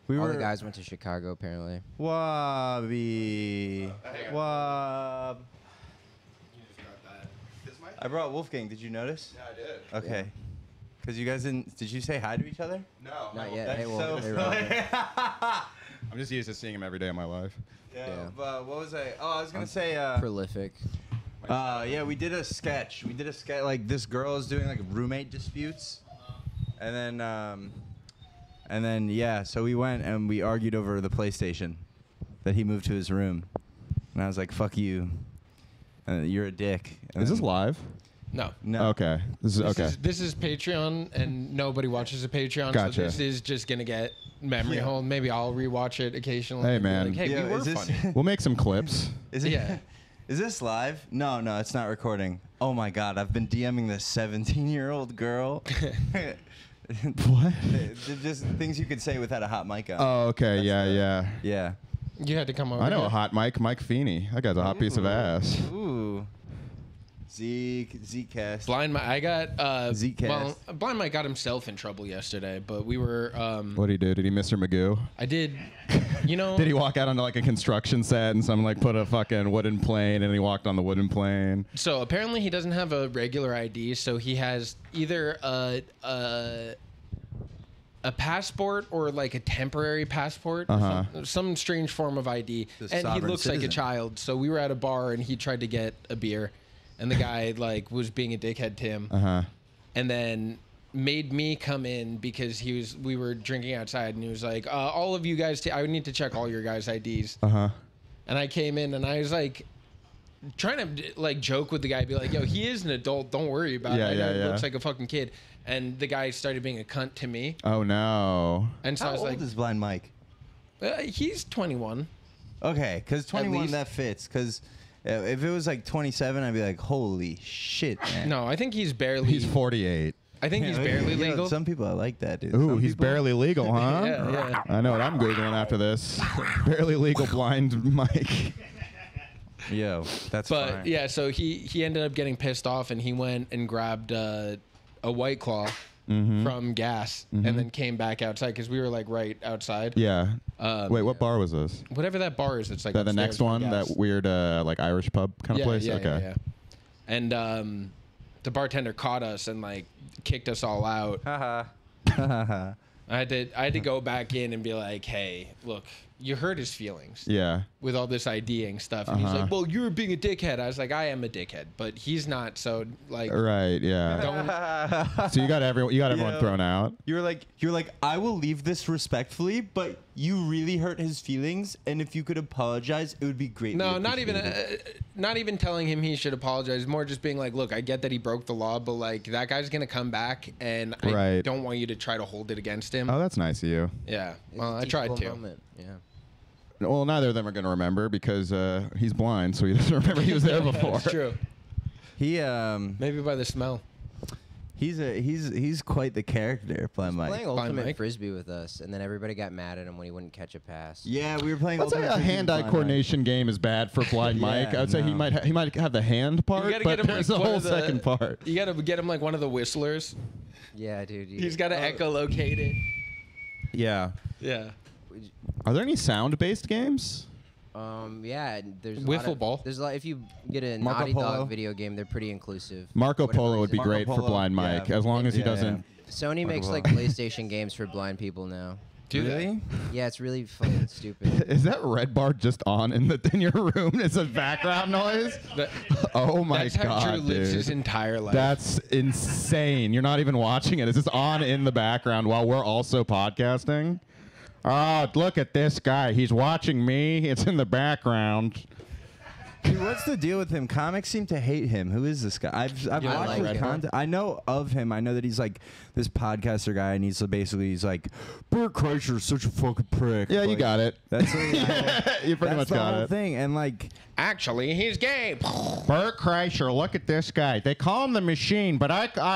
fun. All the guys went to Chicago apparently. Robbie. Wob. I brought Wolfgang. Did you notice? Yeah, I did. Okay. Because you guys didn't. Did you say hi to each other? No. Not yet. That's Hey, Wolf. so Hey, Robbie. I'm just used to seeing him every day of my life. Yeah. Yeah. But what was I? Oh, I was gonna say. Prolific. Yeah, we did a sketch. Like this girl is doing like roommate disputes, and then yeah. So we went and we argued over the PlayStation that he moved to his room, and I was like, "Fuck you, you're a dick." And Is this then- live? No. No. Okay. This is okay. This is Patreon, and nobody watches a Patreon, Gotcha. so this is just gonna get memory hole. Maybe I'll rewatch it occasionally. Hey, and be man. like, hey, Yeah, we were is this- funny. We'll make some clips. Is it? Yeah. Is this live? No, it's not recording. Oh my God, I've been DMing this 17-year-old girl. What? They're just things you could say without a hot mic on. Oh, okay. Yeah. Yeah. You had to come over. I know here. a hot Mike Feeney. That guy's a hot piece of ass. Ooh. Zcast. Blind Mike. I got Zcast. well, Blind Mike got himself in trouble yesterday, but we were. What did he do? Did he Mr. Magoo? I did. You know. Did he walk out onto like a construction set and someone like put a fucking wooden plane and he walked on the wooden plane? So apparently he doesn't have a regular ID, so he has either a passport or like a temporary passport, or some strange form of ID, The and he sovereign looks like a citizen. child. So we were at a bar and he tried to get a beer, and the guy like was being a dickhead to him, and then made me come in because we were drinking outside, and he was like, all of you guys, I would need to check all your guys' IDs. And I came in and I was like, trying to like joke with the guy, be like, yo, he is an adult, don't worry about it. I know he looks like a fucking kid. And the guy started being a cunt to me. Oh no. And so How I was old like, is Blind Mike? He's 21. Okay, because 21 least. that fits. Because if it was like 27, I'd be like, holy shit, man. No, I think he's barely. He's 48. I think he's barely You know, legal. some people are like that, dude. Ooh, Some he's people- barely legal, huh? Yeah. I know what I'm Googling after this. Barely legal blind Mike. Yo, that's But fine. yeah, so he ended up getting pissed off, and he went and grabbed a White Claw from gas, and then came back outside because we were like right outside. Yeah. Wait, what bar was this? Whatever that bar is, it's like The upstairs next from one, gas. that weird like Irish pub kind of place? Okay. Yeah. And the bartender caught us and like kicked us all out. Haha. I had to go back in and be like, hey, look, you hurt his feelings Yeah. with all this IDing stuff. And he's like, well, you're being a dickhead. I was like, I am a dickhead, but he's not. So like, Right, yeah. don't. So you got everyone Yeah. thrown out. You're like, I will leave this respectfully, but you really hurt his feelings, and if you could apologize, it would be great. No, not even telling him he should apologize. More just being like, look, I get that he broke the law, but like that guy's gonna come back, and I Right. don't want you to try to hold it against him. Oh, that's nice of you. Yeah, It's well, a I tried teachable to. moment. Yeah. Well, neither of them are going to remember because he's blind, so he doesn't remember he was there before. That's true. He Maybe by the smell. he's quite the character, Blind Mike. Playing Blind ultimate Mike. frisbee with us, and then everybody got mad at him when he wouldn't catch a pass. Yeah, we were playing. I'd say Ultimate a Frisbee with hand-eye Blind coordination game is bad for blind Yeah, Mike. I would say he no. might have the hand part, gotta but get him, there's like, a one whole of the- second part. You gotta get him like one of the whistlers. Yeah, dude. He's got to echolocate it. Yeah. Yeah. Are there any sound-based games? Yeah. There's a Wiffle lot of, ball. There's a lot. If you get a Marco Naughty Polo. Dog video game, they're pretty inclusive. Marco Whatever Polo would be reason. great Marco for Polo, blind Mike, yeah. as long as he Yeah, doesn't. Sony makes Polo. like PlayStation games for blind people now. Do they? Really? Yeah, it's really fucking stupid. Is that Redbar just on in your room? It's a background noise. That- Oh my That's how god, Drew lives dude. his entire life. That's insane. You're not even watching it. It's just on in the background while we're also podcasting. Oh, look at this guy. He's watching me. It's in the background. Dude, what's the deal with him? Comics seem to hate him. Who is this guy? I've You don't watched like his Redbar? content. I know of him. I know that he's like this podcaster guy, and he's like, Bert Kreischer's such a fucking prick. Yeah, you Like, got it. That's what You pretty that's much the got whole it. thing, and like. Actually, he's gay. Bert Kreischer, look at this guy. They call him the machine, but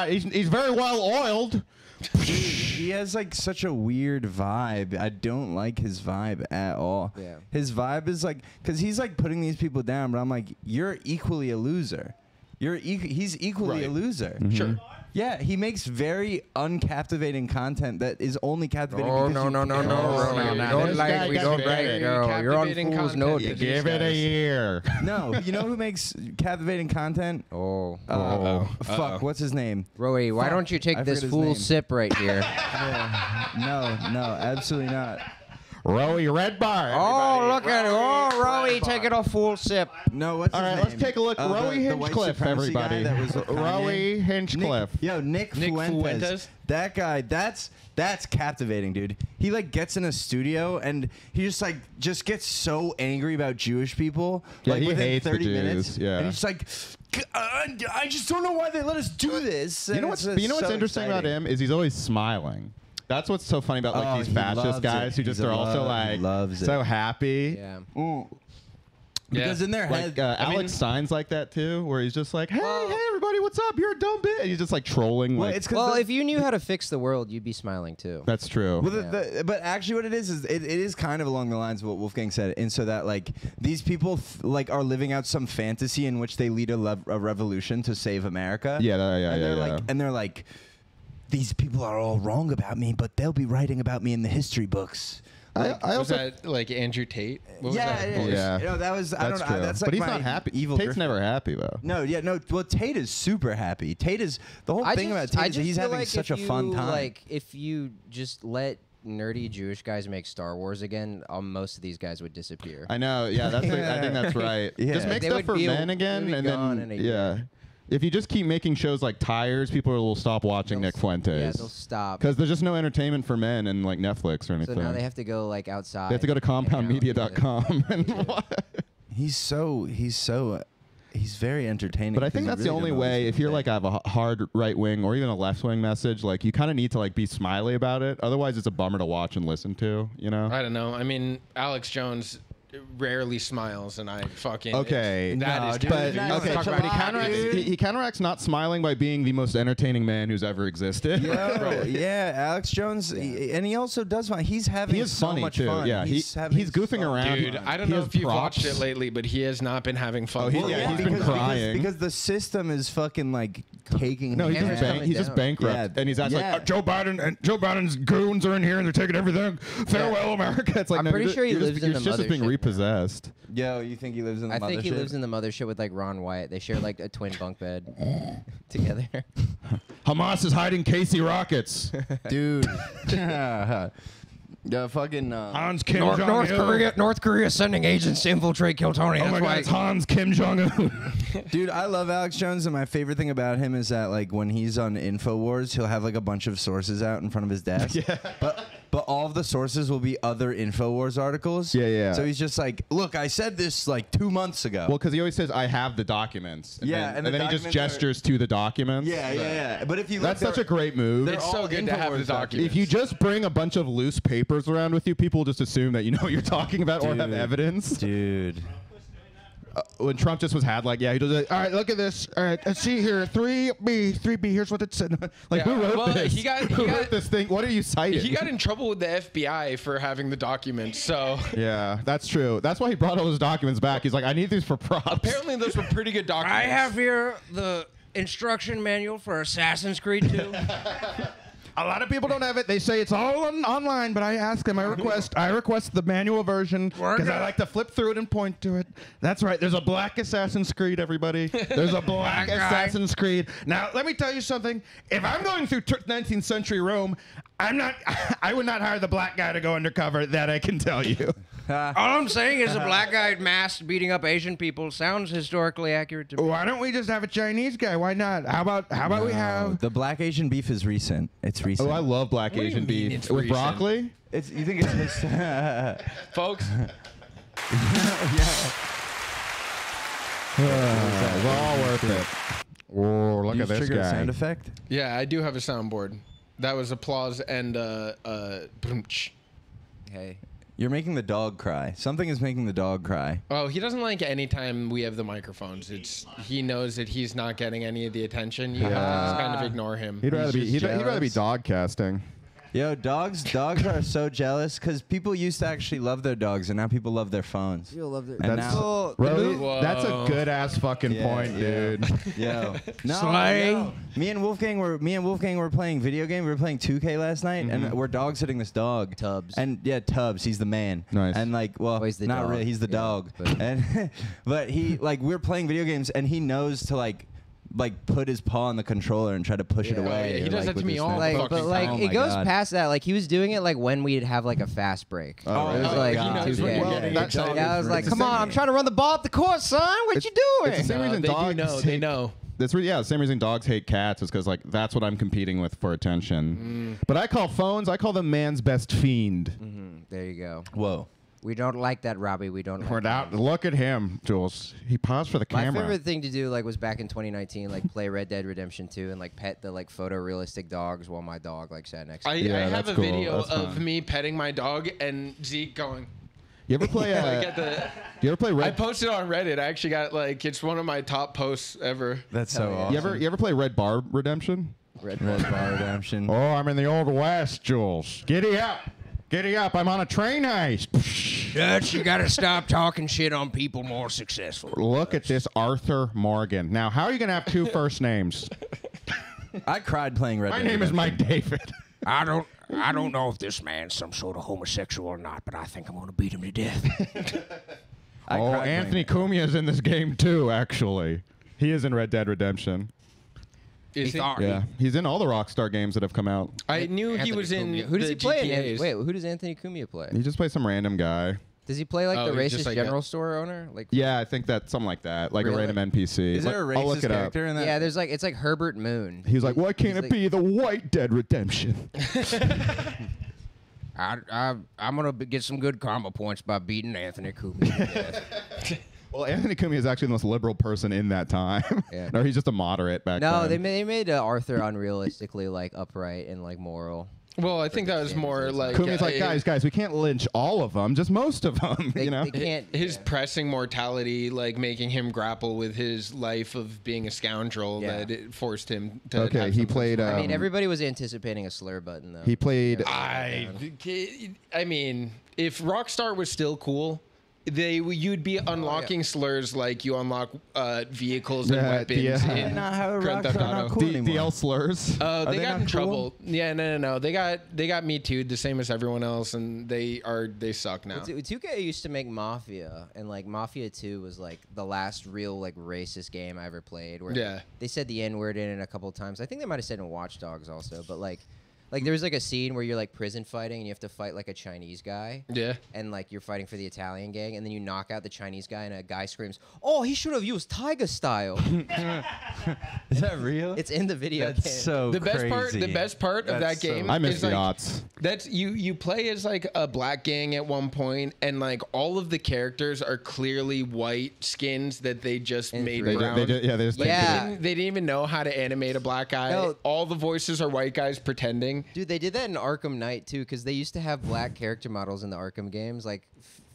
he's very well oiled. He has like such a weird vibe. I don't like his vibe at all. Yeah. His vibe is like, cause he's like putting these people down, but I'm like, you're equally a loser. He's equally a Right. loser. Sure. Yeah, he makes very uncaptivating content that is only captivating. Oh, because no, you no, no, care. no, no, Roey. no, We don't this like, guy we got don't very like, girl. You're on captivating Fool's content. Notice. These Give it a guys. year. No, you know who makes captivating content? Oh. Fuck, what's his name? Roey, why Fuck, don't you I take this forget his fool name. sip right here? No, absolutely not. Roey Redbar. Oh, look at it. Oh, Roey, taking a full sip. No, what's All his right, name? let's take a look. Roey the white Hinchcliffe, supremacy guy everybody. that was with Kanye. Roey Hinchcliffe. Nick Nick Fuentes. Fuentes? That guy, that's captivating, dude. He like gets in a studio and he just gets so angry about Jewish people. Yeah, like he within hates the 30 Jews, minutes. yeah. And he's like, I just don't know why they let us do this. You know what's interesting about him is he's always smiling. That's what's so funny about like these he fascist loves guys it. who just He's are a also love- he like loves it. so happy. Yeah. Because in their Like head, Alex Stein's like that too, where he's just like, hey everybody, what's up? You're a dumb bitch. And he's just like trolling. well, Like, it's 'cause Well, the- if you knew how to fix the world, you'd be smiling too. that's true. Well, but actually, what it is it is kind of along the lines of what Wolfgang said, and so that like these people like are living out some fantasy in which they lead a revolution to save America. Yeah, And they're like, these people are all wrong about me, but they'll be writing about me in the history books. I Was also that like Andrew Tate? What was Yeah, that? it is. Yeah. You know, that was I that's don't true. know. That's like but he's my not happy. Evil Tate's Griffin. never happy though. No, yeah, no. Well, Tate is super happy. Tate is the whole thing about Tate is that he's feel having like such a if fun you, time. Like if you just let nerdy Jewish guys make Star Wars again, most of these guys would disappear. I know. Yeah, that's. I think that's right. Yeah. Just make They stuff would for be- men they again, would be and gone then in a yeah. year. If you just keep making shows like Tires, people will stop watching They'll Nick s- Fuentes. Yeah, they'll stop. Because there's just no entertainment for men in like Netflix or So anything. now they have to go like outside. They have to go to and hang out compoundmedia.com. He's very entertaining. But I think that's the only way. If you're like have a hard right wing or even a left wing message, like you kind of need to like be smiley about it. Otherwise, it's a bummer to watch and listen to. You know. I don't know. I mean, Alex Jones rarely smiles, and I fucking Okay, That is dude, but Nice okay, talk but about he it, counteracts. dude. He counteracts not smiling by being the most entertaining man who's ever existed. Yo, yeah, Alex Jones, and he also does fun. He's having He is so funny much too. fun. Yeah, he's he's goofing around. Dude, I don't He know has if you've props. watched it lately, but he has not been having fun. Oh, he- for a yeah, while. he's been crying. because the system is fucking like taking. No, he's him just, down. coming he's just down. bankrupt, Yeah. and he's actually Yeah. like Joe Biden and Joe Biden's goons are in here and they're taking everything. Farewell, America. It's like I'm no, pretty you're sure he just- lives in you're the just being mothership now. repossessed. Yo, you think he lives in the I think he mothership? lives in the mothership with like Ron Wyatt. They share like a twin bunk bed together. Hamas is hiding Casey rockets. dude. Fucking. Hans Kim Jong Il. North Korea sending agents to infiltrate Kill Tony. Oh my God, it's Hans Kim Jong Un. Dude, I love Alex Jones, and my favorite thing about him is that like when he's on InfoWars, he'll have like a bunch of sources out in front of his desk. Yeah. But all of the sources will be other InfoWars articles. Yeah, yeah. So he's just like, look, I said this like 2 months ago. Well, because he always says, "I have the documents." And Yeah, then, and the then he just documents are- gestures to the documents. yeah. But if you look, That's such a great move. they're It's all so good to have the InfoWars documents. If you just bring a bunch of loose papers around with you, people just assume that you know what you're talking about or have Dude. evidence. dude. When Trump just was had like, yeah, he does like, all right, look at this. All right, let's see here, 3B. Here's what it said. Like, Yeah, who wrote well, this? he got- who wrote this thing? What are you citing? He got in trouble with the FBI for having the documents. So Yeah, that's true. That's why he brought all his documents back. He's like, I need these for props. apparently those were pretty good documents. here the instruction manual for Assassin's Creed 2. A lot of people don't have it. They say it's all online, but I ask them. I request the manual version because I like to flip through it and point to it. That's right. There's a black Assassin's Creed, everybody. There's a black Assassin's Creed. Now, let me tell you something. If I'm going through 19th century Rome, I would not hire the black guy to go undercover. That I can tell you. All I'm saying is a black guy masked beating up Asian people sounds historically accurate to me. Why don't we just have a Chinese guy? Why not? How about we have? The black Asian beef is recent. It's recent. Oh, I love black do you Asian mean beef it's with recent? broccoli. It's you think it's Folks, It's all worth it. Oh, look you at this trigger a guy. sound effect? yeah, I do have a soundboard. That was applause and boomch. Hey. You're making the dog cry. Something is making the dog cry. Oh, he doesn't like any time we have the microphones. He knows that he's not getting any of the attention. You have to just kind of ignore him. He'd rather be just dog casting. Yo, dogs are so jealous because people used to actually love their dogs, and now people love their phones. People love their. And That's now, really, Whoa. that's a good ass fucking point, dude. yo, no, Slay. yo. Me and Wolfgang were playing video game. We were playing 2K last night, and we're dog sitting this dog. Tubbs. And yeah, Tubbs, he's the man. Nice. And like, well, Oh, he's the not dog. really, he's the Yeah, dog. but- And but he like we're playing video games, and he knows to like put his paw on the controller and try to push it Yeah. away. Oh, yeah, he or, does like, that to with me his all mouth. Like, fucking but like Oh it my goes God. past that. Like he was doing it like when we'd have like a fast break. Oh, It was really? like, God. He knows when yeah. you're Well, getting that's- excited. Yeah, I was for like, it. come on, I'm trying to run the ball up the court, son. What you doing? It's the same reason They dogs. do know. They know. That's yeah, the same reason dogs hate cats is because like that's what I'm competing with for attention. But I call them man's best fiend. There you go. Whoa. We don't like that, Robbie. We don't. Like that. Look at him, Jules. He paused for the My camera. favorite thing to do like was back in 2019, like play Red Dead Redemption 2 and like pet the like photorealistic dogs while my dog like sat next to me. I Yeah, have that's a cool. video That's of fun. me petting my dog and Zeke going. You ever play? Like at the, You ever play I Red? posted on Reddit. I actually got like it's one of my top posts ever. That's so Hell yeah. awesome. You ever play Redbar Redemption? Redbar Redemption. Oh, I'm in the old west, Jules. Giddy up, giddy up! I'm on a train heist. Dutch, you gotta stop talking shit on people more successful. Look at this Arthur Morgan. Now, how are you gonna have two first names? I cried playing Red My Dead name is Redemption. Mike David. I don't know if this man's some sort of homosexual or not, but I think I'm gonna beat him to death. I Oh, cried Anthony playing Cumia is in this game too. Actually, he is in Red Dead Redemption. Is he? Yeah, he's in all the Rockstar games that have come out. I knew he Anthony was in. Cumia. Who does the he play? GTAs. Wait, who does Anthony Cumia play? He just plays some random guy. Does he play like Oh, the he's racist just like general a- store owner? Like Yeah, I think that's something like that, like Really? a random NPC. Is there a I'll look racist it up. character in that? yeah, there's like it's like Herbert Moon. He's like, why can't He's it like- be the White Dead Redemption? I'm gonna get some good karma points by beating Anthony Cumia to death. Well, Anthony Cumia is actually the most liberal person in that time. Yeah. No, he's just a moderate back No, then. they made Arthur unrealistically like upright and like moral. Well, I think that was more like Cumia's like, guys, we can't lynch all of them, just most of them. They, you know. they can't. his pressing mortality, like making him grapple with his life of being a scoundrel, Yeah. that it forced him to. Okay, have he something played. to- I mean, everybody was anticipating a slur button though. He played. I mean, if Rockstar was still cool, you'd be unlocking slurs like you unlock vehicles and Yeah, weapons yeah. in Not how Grand Theft Rockstar not Auto. cool D- anymore. DL slurs. They they got not in cool? trouble. Yeah, no. They got me too, the same as everyone else, and they suck now. 2K used to make Mafia, and like Mafia 2 was like the last real like racist game I ever played. Where Yeah. they said the N word in it a couple times. I think they might have said in Watch Dogs also, but like there was like a scene where you're like prison fighting and you have to fight like a Chinese guy. Yeah. And like you're fighting for the Italian gang, and then you knock out the Chinese guy, and a guy screams, "Oh, he should have used Tiger Style." Is that real? It's in the video That's game. so The crazy. best part of that That's so- game I miss is the like, aughts. that's you play as like a black gang at one point, and like all of the characters are clearly white skins that they just In made three. brown. They just Like, Yeah. they didn't even know how to animate a black guy. No. All the voices are white guys pretending. Dude, they did that in Arkham Knight too, because they used to have black character models in the Arkham games, like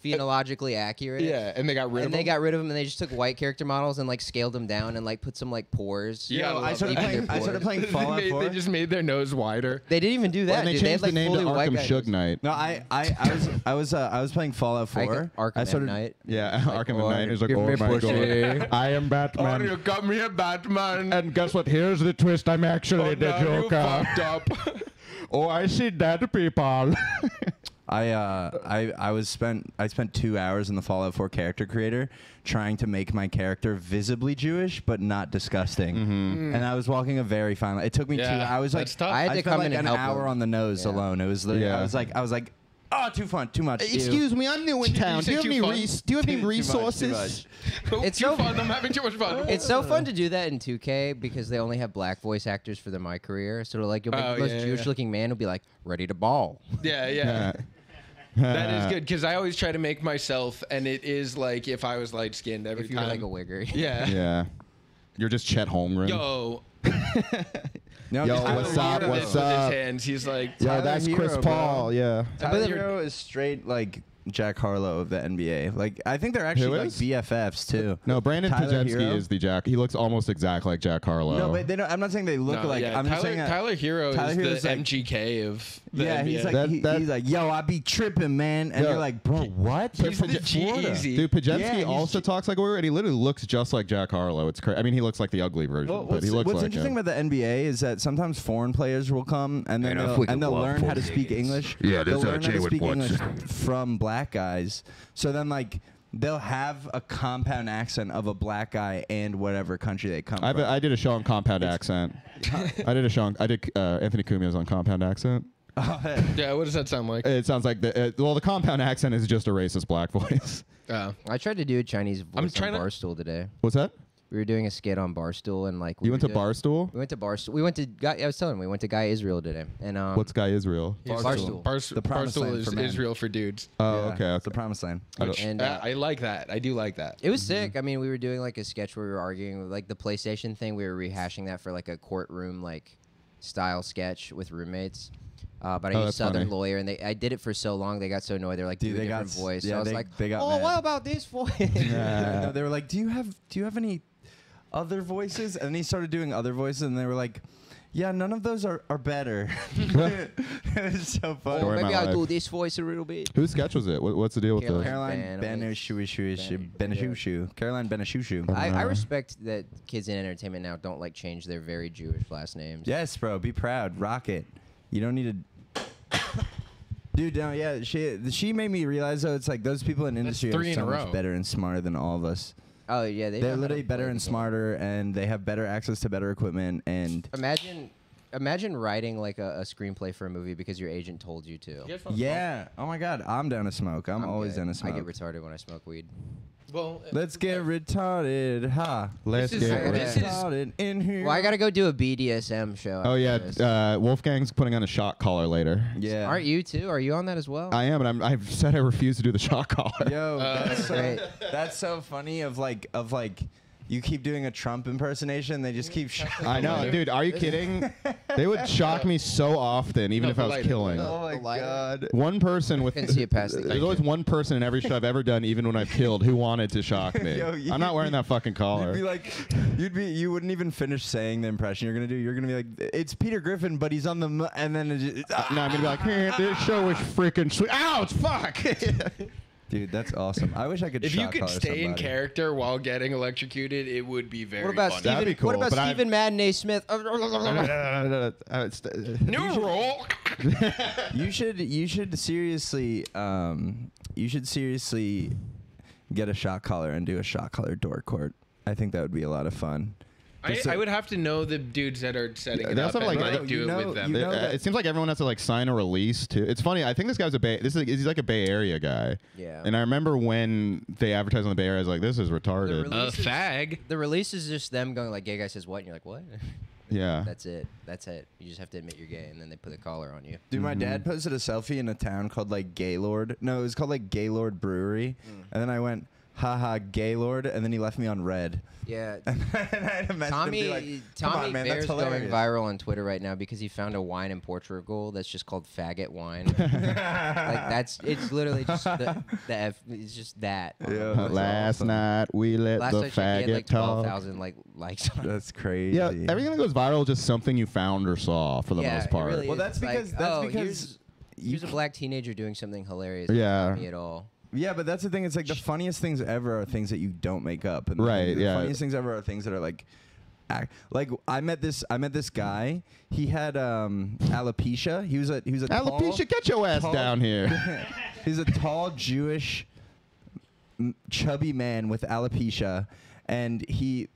phenologically accurate. Yeah, and they got rid of And them. they got rid of them, and they just took white character models and like scaled them down and like put some like pores. Yeah, Yo, I love started that. playing. I started playing They Fallout made- 4. They just made their nose wider. They didn't even do that. And they dude. changed had, like, the name to fully white Arkham guys. Suge Knight. No, I was playing Fallout 4. Arkham I started. Knight. Yeah, Arkham "Oh, Knight is like, give oh me my pussy." god, I am Batman. Oh, you got me a Batman. And guess what? Here's the twist. I'm actually Oh, the now you Joker. fucked up. Oh, I see dead people. I spent 2 hours in the Fallout 4 character creator trying to make my character visibly Jewish but not disgusting. And I was walking a very fine line. It took me Yeah, 2 hours. Like that's tough. I had to spent come like in and an help hour them. on the nose Yeah. alone. It was literally. Yeah. I was like, oh, too fun, too much. Ew. me, I'm new in town. say too fun? Do you have Too any much, resources? too much. It's too so- fun. I'm having too much fun. It's so fun to do that in 2K because they only have black voice actors for my career. So like you'll make Oh, the most yeah, Jewish looking man who'll be like, ready to ball. Yeah. That is good because I always try to make myself, and it is like if I was light skinned every If you were time. like a wigger. Yeah. Yeah. You're just Chet Holmgren. Yo. No, Yo, Tyler what's up, Hero- what's With up? his hands, he's like, Yo, Tyler that's Hero, Chris bro. Paul. Yeah. Tyler Hero is straight like Jack Harlow of the NBA. Like, I think they're actually like is? BFFs too. No, Brandon Tyler Podziemski Hero? is the Jack. He looks almost exact like Jack Harlow. No, but they don't. I'm not saying they look No, like. yeah, I'm just saying that Tyler Hero Tyler is Hero's the like- MGK of the yeah, NBA. he's like he's like, yo, I be tripping, man, and Yo, you're like, bro, what? he's from the Florida. G-Eazy. Dude, Podziemski Yeah, he's also talks like a weird, and he literally looks just like Jack Harlow. It's crazy. I mean, he looks like the ugly version, Well, but he looks what's like interesting him. about the NBA is that sometimes foreign players will come and then And if we they'll could learn walk how to for speak days. English. Yeah, they'll this learn how Jay to would speak watch. English from black guys. So then like they'll have a compound accent of a black guy and whatever country they come from. I did a show on Compound Accent. I did Anthony Cumia's on Compound Accent. Yeah, what does that sound like? It sounds like the Compound Accent is just a racist black voice. I tried to do a Chinese voice I'm on trying to- Barstool today. What's that? We were doing a skit on Barstool and like You went to Barstool? We went to Barstool. We went to Guy. I was telling him we went to Guy Israel today. And What's Guy Israel? Barstool. The promised land Barstool for is men. Israel for dudes. Oh, Yeah, okay. it's the promised land. I don't- And I like that. I do like that. it was sick. I mean, we were doing like a sketch where we were arguing like the PlayStation thing. We were rehashing that for like a courtroom like style sketch with roommates. But I Oh, used that's Southern funny. Lawyer, and I did it for so long they got so annoyed. They're like, Dude, do a they got different voice. yeah, so I was they- like, they got oh, mad. what about this voice? No, they were like, do you have any other voices? And then he started doing other voices, and they were like, yeah, none of those are better. It was so funny. Story of Maybe my I'll life. do this voice a little bit. Whose sketch was it? What's the deal with Caroline. the? Caroline Benashushu. Caroline Benashushu. I respect that kids in entertainment now don't like change their very Jewish last names. Yes, bro. Be proud. Rock it. You don't need to. Dude, no, yeah. She made me realize though, it's like those people in industry three are in so a much row. better and smarter than all of us. Oh yeah, They're literally better and smarter, and they have better access to better equipment. And Imagine writing like a screenplay for a movie because your agent told you to. yeah, oh my God, I'm down to smoke. I'm always good. down to smoke. I get retarded when I smoke weed. Well, Let's get retarded, ha. Let's This is- get this rid- is- Retarded in here. Well, I gotta go do a BDSM show. Oh after this. yeah, Wolfgang's putting on a shock collar later. Yeah. Aren't you too? Are you on that as well? I am, and I've said I refuse to do the shock collar. Yo, that's great. That's so funny. Of like, you keep doing a Trump impersonation, they just keep. I know, dude. Are you kidding? They would shock me so often, even No, if I was lighter. killing. Oh my lighter. God. One person with Couldn't see it past the there's camera. always one person in every show I've ever done, even when I've killed, who wanted to shock me. Yo, I'm not wearing that fucking You'd collar. be like, you wouldn't even finish saying the impression you're gonna do. You're gonna be like, it's Peter Griffin, but he's on the, and then No, I'm gonna be like, hey, this show is freaking sweet. Ouch, fuck. dude, that's awesome. I wish I could. if you shock could collar stay in somebody. character while getting electrocuted, it would be very What about funny. That'd Stephen? be cool, What about but Stephen Madden A. Smith? New role. You should seriously get a shot collar and do a shot collar Dork Court. I think that would be a lot of fun. I would have to know the dudes that are setting it They up also and like- like Bro, do you it know- with them. you know that- It seems like everyone has to like sign a release too. It's funny. I think this guy's he's like a Bay Area guy. Yeah. And I remember when they advertised on the Bay Area, I was like, this is retarded. The A fag. The release is just them going like, "Gay guy says what?" And you're like, "What?" Yeah. That's it. That's it. You just have to admit you're gay, and then they put the collar on you. Dude, my dad posted a selfie in a town called like Gaylord. No, it was called like Gaylord Brewery. And then I went, haha, Gaylord. And then he left me on red. Yeah. And I had to message him and be like, "Come Tommy on, man, Bear's that's going hilarious." viral on Twitter right now because he found a wine in Portugal that's just called faggot wine. Like it's literally just the F. It's just that. Yeah, that's Last awesome. night we let Last the I checked, he had faggot like talk. 12,000 likes on it. That's crazy. Yeah, everything that goes viral is just something you found or saw for the Yeah, most it part. really Well, is. that's Like, because- that's oh, because here's a black teenager doing something hilarious. Yeah. Not me at all. Yeah, but that's the thing. It's like the funniest things ever are things that you don't make up. And Right, The yeah. funniest things ever are things that are like, I met this guy. He had alopecia. He was a Alopecia, get your ass tall- down here. He's a tall Jewish, chubby man with alopecia, and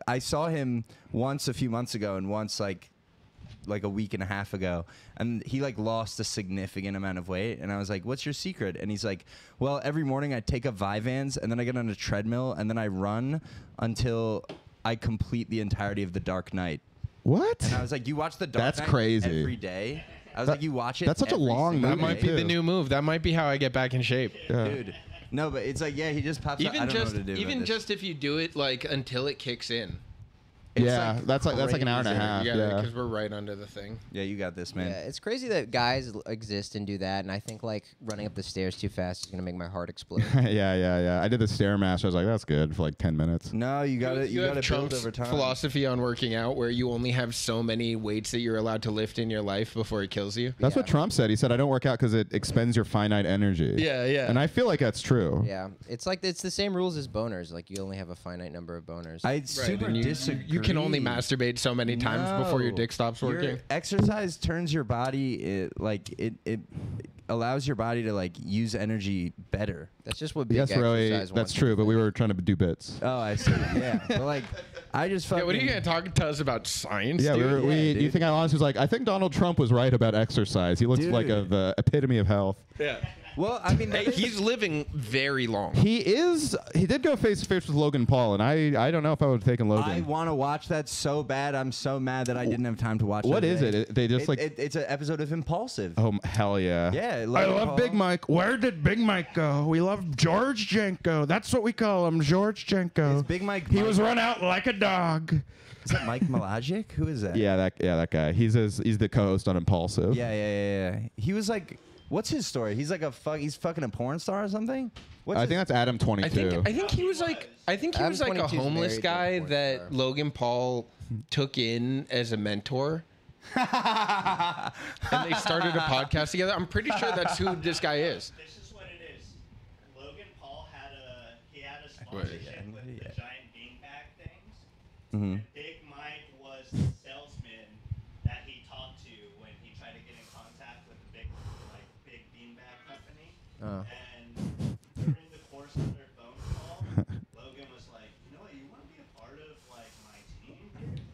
I saw him once a few months ago, and once like a week and a half ago, and he like lost a significant amount of weight, and I was like, what's your secret? And he's like, well, every morning I take a Vyvanse and then I get on a treadmill and then I run until I complete the entirety of The Dark Knight. What? And I was like, you watch The Dark That's Knight crazy. every day? I was That- like, you watch it that's such a every long single movie, That day? might be the too. new move. That might be how I get back in shape. Yeah. Dude. No, but it's like, yeah, he just pops up. I Even don't know what to do about this. just if you do it like until it kicks in. Yeah, that's like an hour and a half. Yeah, because we're right under the thing. Yeah, you got this, man. Yeah, it's crazy that guys exist and do that, and I think like running up the stairs too fast is gonna make my heart explode. yeah. I did the Stairmaster. I was like, that's good for like 10 minutes. No, you got to build Trump's over time. philosophy on working out, where you only have so many weights that you're allowed to lift in your life before it kills you. That's what Trump said. He said, I don't work out because it expends your finite energy. Yeah. And I feel like that's true. Yeah, it's like it's the same rules as boners. Like you only have a finite number of boners. I super and disagree. you can only masturbate so many times before your dick stops working. Exercise turns your body. It allows your body to like use energy better. That's just what big Yes, Roey, exercise that's wants true, to but do. we were trying to do bits. Oh, I see. Yeah, but like, I just fucking. Yeah, what are you gonna talk to us about science? Yeah, dude? dude. you think I honestly was like, I think Donald Trump was right about exercise. He looks like the epitome of health. Yeah. Well, I mean, Hey, he's living very long. He did go face to face with Logan Paul, and I don't know if I would have taken Logan. I want to watch that so bad. I'm so mad that I didn't have time to watch it. What is it? They just It's an episode of Impulsive. Oh, hell yeah. Yeah, I Logan love Paul. Big Mike. Where did Big Mike go? We love George Jenko. That's what we call him, George Jenko. Is Big Mike? He was run out like a dog. Is that Mike Malajic? Who is that? Yeah, that guy. He's the co-host on Impulsive. Yeah. He was like, what's his story? He's like he's fucking a porn star or something. I think that's Adam 22. I think he was like a Adam 22 's homeless married to a guy porn that star. Logan Paul took in as a mentor. And they started a podcast together. I'm pretty sure that's who this guy is. This is what it is. Logan Paul had a sponsorship with the giant beanbag things. Mhm. Big Mike was the salesman that he talked to when he tried to get in contact with the big beanbag company. Oh. And during the course of their phone call, Logan was like, you know what, you want to be a part of like my team?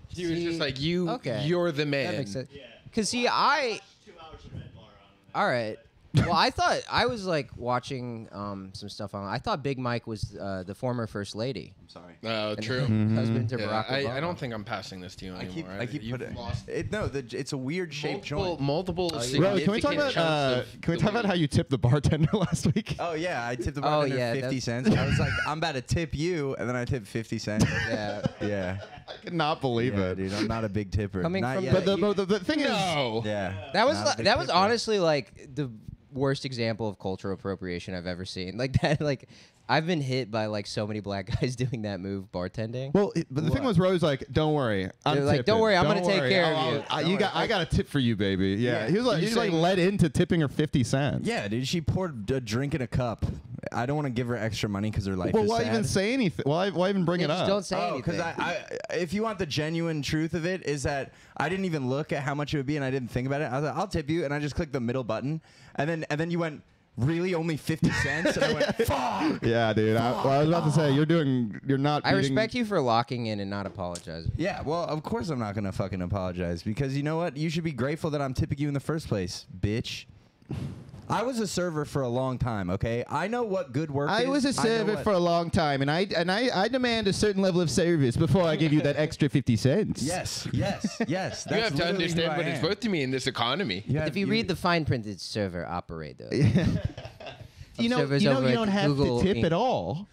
He was just See, like, okay. you're the man. That makes sense. Yeah. Cause see, I 2 hours of Redbar on him. all right. Well, I thought I was like watching some stuff on. I thought Big Mike was the former first lady. I'm sorry. Oh, and true. Husband to Yeah, Barack Obama. I don't think I'm passing this to you I anymore. keep You've putting lost it. No, it's a weird shaped joint. multiple yeah. significant Bro, can we talk about chunks of can we the talk about weed. how you tipped the bartender last week? Oh yeah, I tipped the Oh, bartender yeah, 50 that's- cents. I was like, I'm about to tip you, and then I tipped 50 cents. Yeah. Yeah. I could not believe Yeah, it. dude, I'm not a big tipper. Coming Not from yet. But the thing is, No. Yeah. That was Not a big that was tipper. honestly like the worst example of cultural appropriation I've ever seen. Like that, like I've been hit by like so many black guys doing that move bartending. well, but the thing was, Rose like, don't worry, I'm They're like, tipping. don't worry, I'm gonna Don't take worry. care of I'll- you. I got a tip for you, baby. Yeah, Yeah. he was like, You he's like saying- led into tipping her 50 cents. Yeah, dude, she poured a drink in a cup. I don't want to give her extra money because her life Well, is why sad. even say anything? Why even bring Yeah, it just up? don't say Oh, anything. because if you want the genuine truth of it, is that I didn't even look at how much it would be, and I didn't think about it. I was like, I'll tip you, and I just clicked the middle button, and then you went, really, only 50 cents? And I went, fuck. Yeah, dude. I was about to say you're not. I beating- respect you for locking in and not apologizing. Yeah, well, of course I'm not gonna fucking apologize because you know what? You should be grateful that I'm tipping you in the first place, bitch. I was a server for a long time. Okay, I know what good work is. I was a know server what- for a long time, and I demand a certain level of service before I give you that extra 50 cents. Yes. You That's have to literally who understand I what it's am. supposed to mean in this economy. If you read the fine print, it's server operator. you know, servers you over at don't have Google to tip Inc. at all.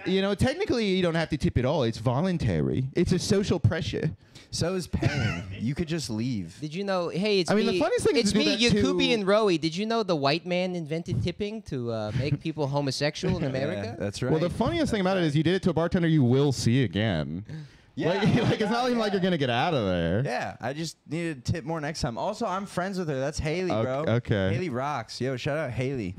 You know, technically, you don't have to tip at all. It's voluntary. It's a social pressure. So is paying. You could just leave. Did you know? Hey, it's I mean, me. the funniest thing is it's to do me, that to- Yakubi and Roey. Did you know the white man invented tipping to make people homosexual in Yeah, America? that's right. Well, the funniest thing about it is you did it to a bartender you will see again. Yeah. Like it's not even like you're gonna get out of there. Yeah, I just need to tip more next time. Also, I'm friends with her. That's Haley, bro. Okay. Haley rocks. Yo, shout out Haley.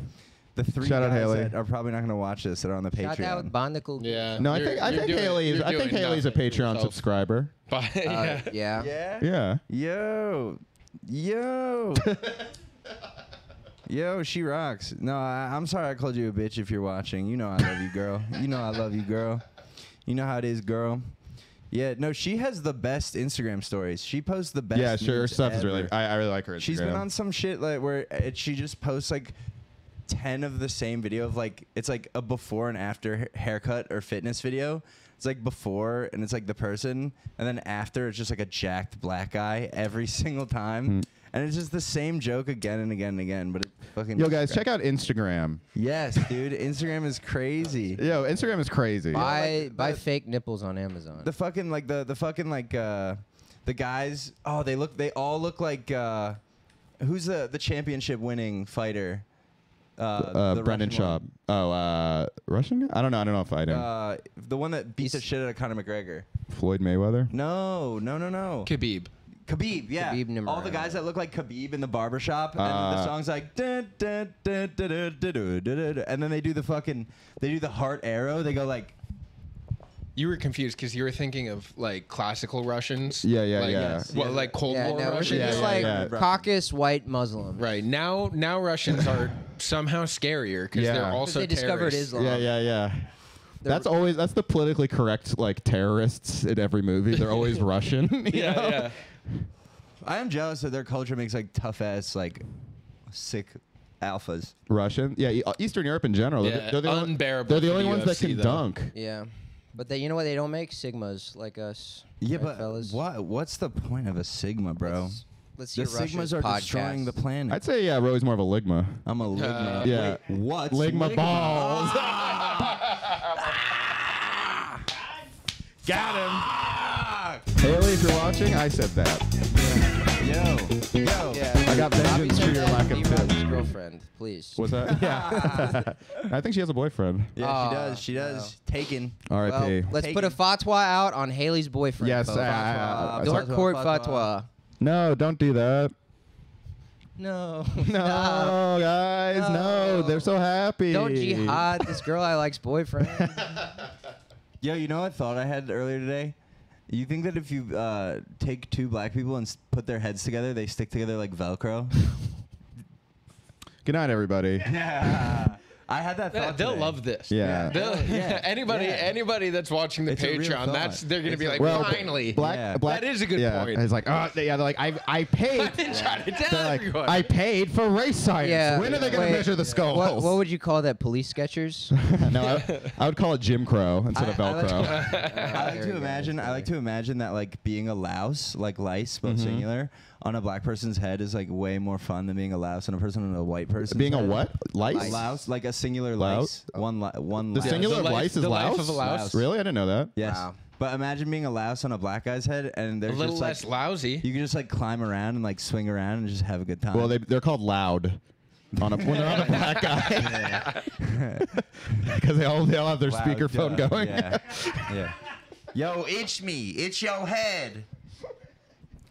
The three Shout out guys Haley. that are probably not going to watch this that are on the Shout out Patreon. Barnacle. Yeah. No, I You're- think I you're think doing- Haley's you're I think doing Haley's a nothing for Patreon yourself. subscriber. But, yeah. Yeah. Yeah? Yeah. Yo. Yo, she rocks. No, I'm sorry I called you a bitch if you're watching. You know I love you, girl. You know I love you, girl. You know how it is, girl. Yeah, no, she has the best Instagram stories. She posts the best. Yeah, sure. Her memes stuff is ever. really. I really like her Instagram. She's been on some shit like where she just posts like 10 of the same video of like it's like a before and after haircut or fitness video. It's like before and it's like the person, and then after it's just like a jacked black guy every single time. And it's just the same joke again and again and again, but it fucking. Yo, guys, check out Instagram. Yes, dude. Instagram is crazy. Yo, Instagram is crazy. Buy fake nipples on Amazon. The fucking like the guys. Oh, they all look like who's the championship winning fighter? The Brendan Russian Schaub. one. Oh, Russian guy? I don't know if I know. The one that beats the shit out of Conor McGregor. Floyd Mayweather. No. Khabib, yeah. Khabib Nurmagomedov. All the guys that look like Khabib in the barbershop, and the song's like, dun, dun, dun, dun, dun, dun, dun, dun, dun, and then they do the heart arrow. They go like, You were confused because you were thinking of like classical Russians. Yeah. Well, like Cold War no, Russians. it's like Caucasus white Muslim. Right now Russians are somehow scarier because Yeah. they're 'Cause also they discovered terrorists. Islam. Yeah. That's the politically correct like terrorists in every movie. They're always Russian. you know? Yeah. I am jealous that their culture makes like tough ass like sick alphas. Russian. Yeah, Eastern Europe in general. Yeah, They're the unbearable They're the for only the ones that UFC can though. dunk. Yeah. But you know what? They don't make Sigmas like us. Yeah, right, but fellas? what's the point of a sigma, bro? Let's The hear Russia's sigmas are podcast. destroying the planet. I'd say Roey's more of a ligma. I'm a ligma. Yeah. Wait, what? Ligma balls. Got him. Haley, if you're watching, I said that. Yo. Yeah. I got vengeance Robbie for said your that. lack of Be tips. Robbie's girlfriend, please. What's that? Yeah. I think she has a boyfriend. Yeah, Oh, she does. Taken. R.I.P. Well, let's put a fatwa out on Haley's boyfriend. Yes, folks. I Dork fatwa, Court fatwa. fatwa. No, don't do that. No. No, guys, no. They're so happy. Don't jihad this girl I like's boyfriend. Yo, you know what thought I had earlier today? You think that if you take two black people and put their heads together, they stick together like Velcro? Good night, everybody. Yeah. I had that thought. They'll today. love this. Yeah. Yeah. anybody that's watching the It's a real Patreon, thought. they're gonna It's be a like, real- finally. Yeah. That is a good point. It's like, they're like, I paid. I've been trying to tell They're like, everyone. I paid for race science. Yeah. When are they going to Wait, measure the skulls? What would you call that? Police sketchers? No, I would call it Jim Crow instead of I like Velcro. I like Very to good, imagine. I very like to imagine that like being a louse, like lice, but singular, on a black person's head is like way more fun than being a louse on a person on a white person. Being a what? Lice? Louse, like a singular Louse? lice. One The louse. singular the life- lice is the life louse? of a louse. Really? I didn't know that. Yes. Wow. But imagine being a louse on a black guy's head, and a there's little just less like lousy. you can just like climb around and like swing around and just have a good time. Well, they're called loud when they're on a black guy. Because they all have their Loud, speakerphone going. Yeah. Yeah. Yo, itch me. Itch your head.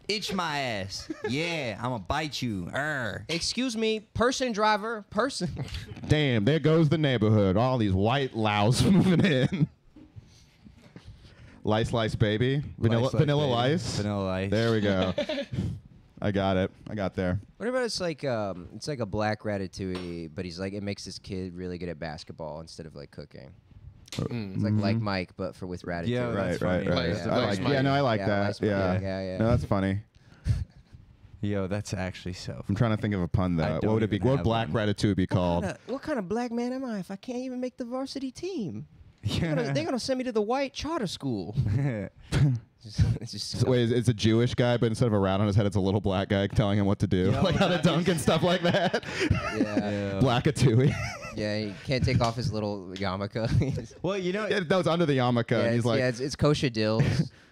Itch my ass. Yeah, I'm gonna bite you. Excuse me, person driver, person. Damn, there goes the neighborhood. All these white louse moving in. Lice, baby. Vanilla baby. lice. Vanilla lice. There we go. I got it. I got there. What about it's like a black Ratatouille, but he's like it makes this kid really good at basketball instead of like cooking. It's like Mike, but with Ratatouille. Yeah, Right, that's right, funny. right. Lice- I lice like, Mike. yeah, no, I like Yeah, that. lice Mike. Yeah. Yeah. No, that's funny. Yo, that's actually so. I'm trying to think of a pun I though. What don't would it be? even What have black one. Ratatouille be called? What kind of black man am I if I can't even make the varsity team? Yeah. They're gonna send me to the white charter school. It's just So wait, it's a Jewish guy, but instead of a rat on his head, it's a little black guy telling him what to do, Yo, like how to dunk and stuff like that. yeah, Blackatouille. yeah. He can't take off his little yarmulke. Well, you know, Yeah, that was under the yarmulke. yeah, and he's like, it's kosher dills.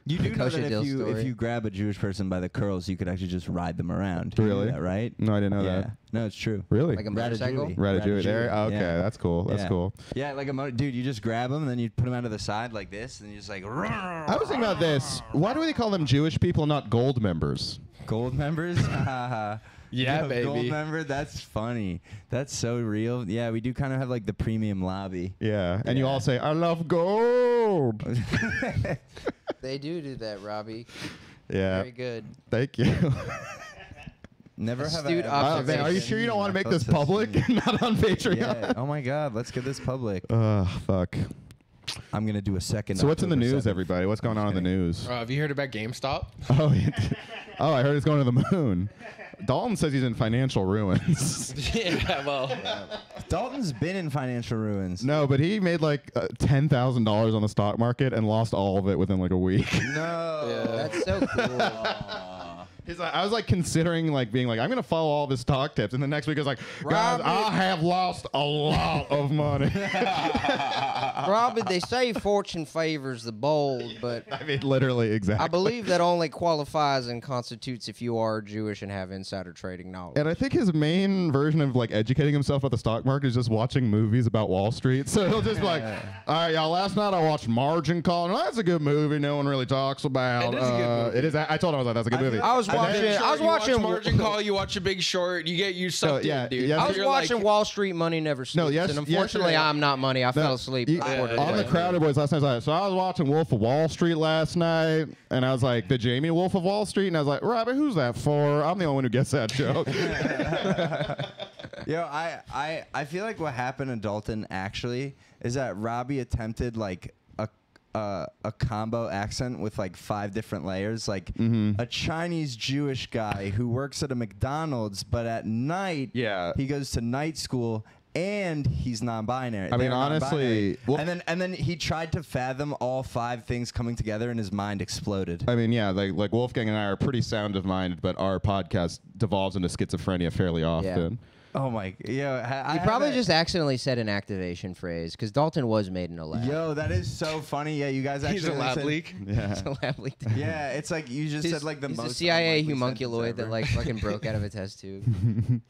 you do know Kosher that Dill if story. you grab a Jewish person by the curls, you could actually just ride them around. You Really? know that, right? no, I didn't know Yeah. that. No, it's true. Really? Like a motorcycle. Ratatouille. There. Oh, okay, Yeah. that's cool. That's Yeah. cool. Yeah, like dude, you just grab them and then you put them out to the side like this, and you just like I was thinking about this. Why do they call them Jewish people, not gold members? gold members. Yeah, Yo, baby. Gold member. That's funny. That's so real. Yeah, we do kind of have like the premium lobby. Yeah, and you Yeah. all say, "I love gold." They do that, Robbie. Yeah. Very good. Thank you. Never have Astute I. Oh, man, are you sure you don't want to make this public and not on Patreon? Yeah. Oh my God, let's get this public. Fuck. I'm gonna do a second. So what's in the October news, 7th. everybody? What's going on in the news? Have you heard about GameStop? Oh, I heard it's going to the moon. Dalton says he's in financial ruins. Yeah, well, Dalton's been in financial ruins. No, but he made like $10,000 on the stock market and lost all of it within like a week. No. That's so cool. He's like, I was like considering like being like, I'm gonna follow all of his talk tips, and the next week I was like, guys, I have lost a lot of money. Robbie, they say fortune favors the bold, but I mean, literally, exactly. I believe that only qualifies and constitutes if you are Jewish and have insider trading knowledge. And I think his main version of like educating himself about the stock market is just watching movies about Wall Street. So he'll just be like, all right, y'all, last night I watched Margin Call, and that's a good movie no one really talks about. It is a good movie. It is. I told him I was like, that's a good movie. I was watching Margin Call. You watch a Big Short. You get sucked in, dude. yes, I was you're watching Wall Street. Money never sleeps. And unfortunately, yesterday- I'm not money. I fell asleep. On the Crowded Boys last night, I was like, so I was watching Wolf of Wall Street last night, and I was like, the Jamie Wolf of Wall Street, and I was like, Robbie, who's that for? I'm the only one who gets that joke. Yo, I feel like what happened in Dalton actually is that Robbie attempted like a combo accent with like 5 different layers, like a Chinese Jewish guy who works at a McDonald's, but at night he goes to night school. And he's non-binary. I mean, They're honestly, non-binary. and then he tried to fathom all 5 things coming together, and his mind exploded. I mean, yeah, like Wolfgang and I are pretty sound of mind, but our podcast devolves into schizophrenia fairly often. Oh my, You probably just accidentally said an activation phrase because Dalton was made in a lab. Yo, that is so funny. Yeah, you guys actually. He's a lab leak. Yeah. It's a lab leak. Yeah, it's like you just said like the he's most. a CIA unlikely homunculoid sentence that ever. like fucking broke out of a test tube.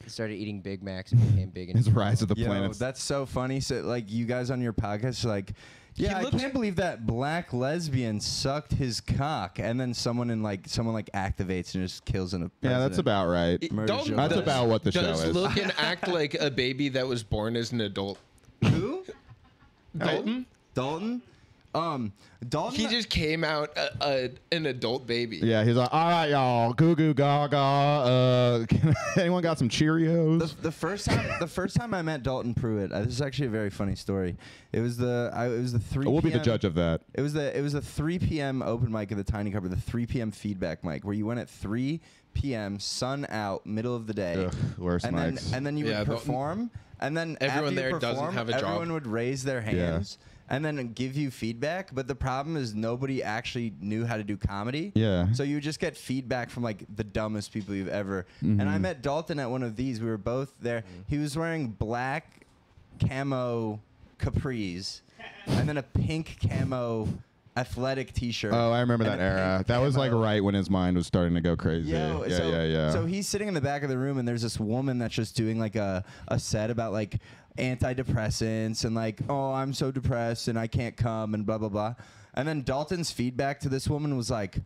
He started eating Big Macs and became big. His rise of the Yo, planets. that's so funny. So like you guys on your podcast are like, yeah, I looks- can't believe that black lesbian sucked his cock, and then someone activates and just kills an. Yeah, that's about right. Murders Joe That's Biden. about what the show Does is. look and act like a baby that was born as an adult. Who? Dalton? Dalton? Dalton. He just came out an adult baby. Yeah, he's like, all right, y'all, goo goo gaga. Anyone got some Cheerios? The first time I met Dalton Pruitt, this is actually a very funny story. It was the 3 We'll be the p.m. judge of that. It was a 3 p.m. open mic at the Tiny Cupboard, the 3 p.m. feedback mic, where you went at 3 p.m. sun out, middle of the day. Ugh, worst and mics. then you Yeah, would the- perform, and then Everyone after you there doesn't perform, have a job. everyone would raise their hands. And then give you feedback, but the problem is nobody actually knew how to do comedy. Yeah. So you just get feedback from like the dumbest people you've ever. And I met Dalton at one of these. We were both there. He was wearing black camo capris, and then a pink camo athletic T-shirt. Oh, I remember and that a era. pink That was like camo- right when his mind was starting to go crazy. Yo, yeah. So he's sitting in the back of the room, and there's this woman that's just doing like a set about like antidepressants and like, oh, I'm so depressed and I can't come and blah blah blah. And then Dalton's feedback to this woman was like,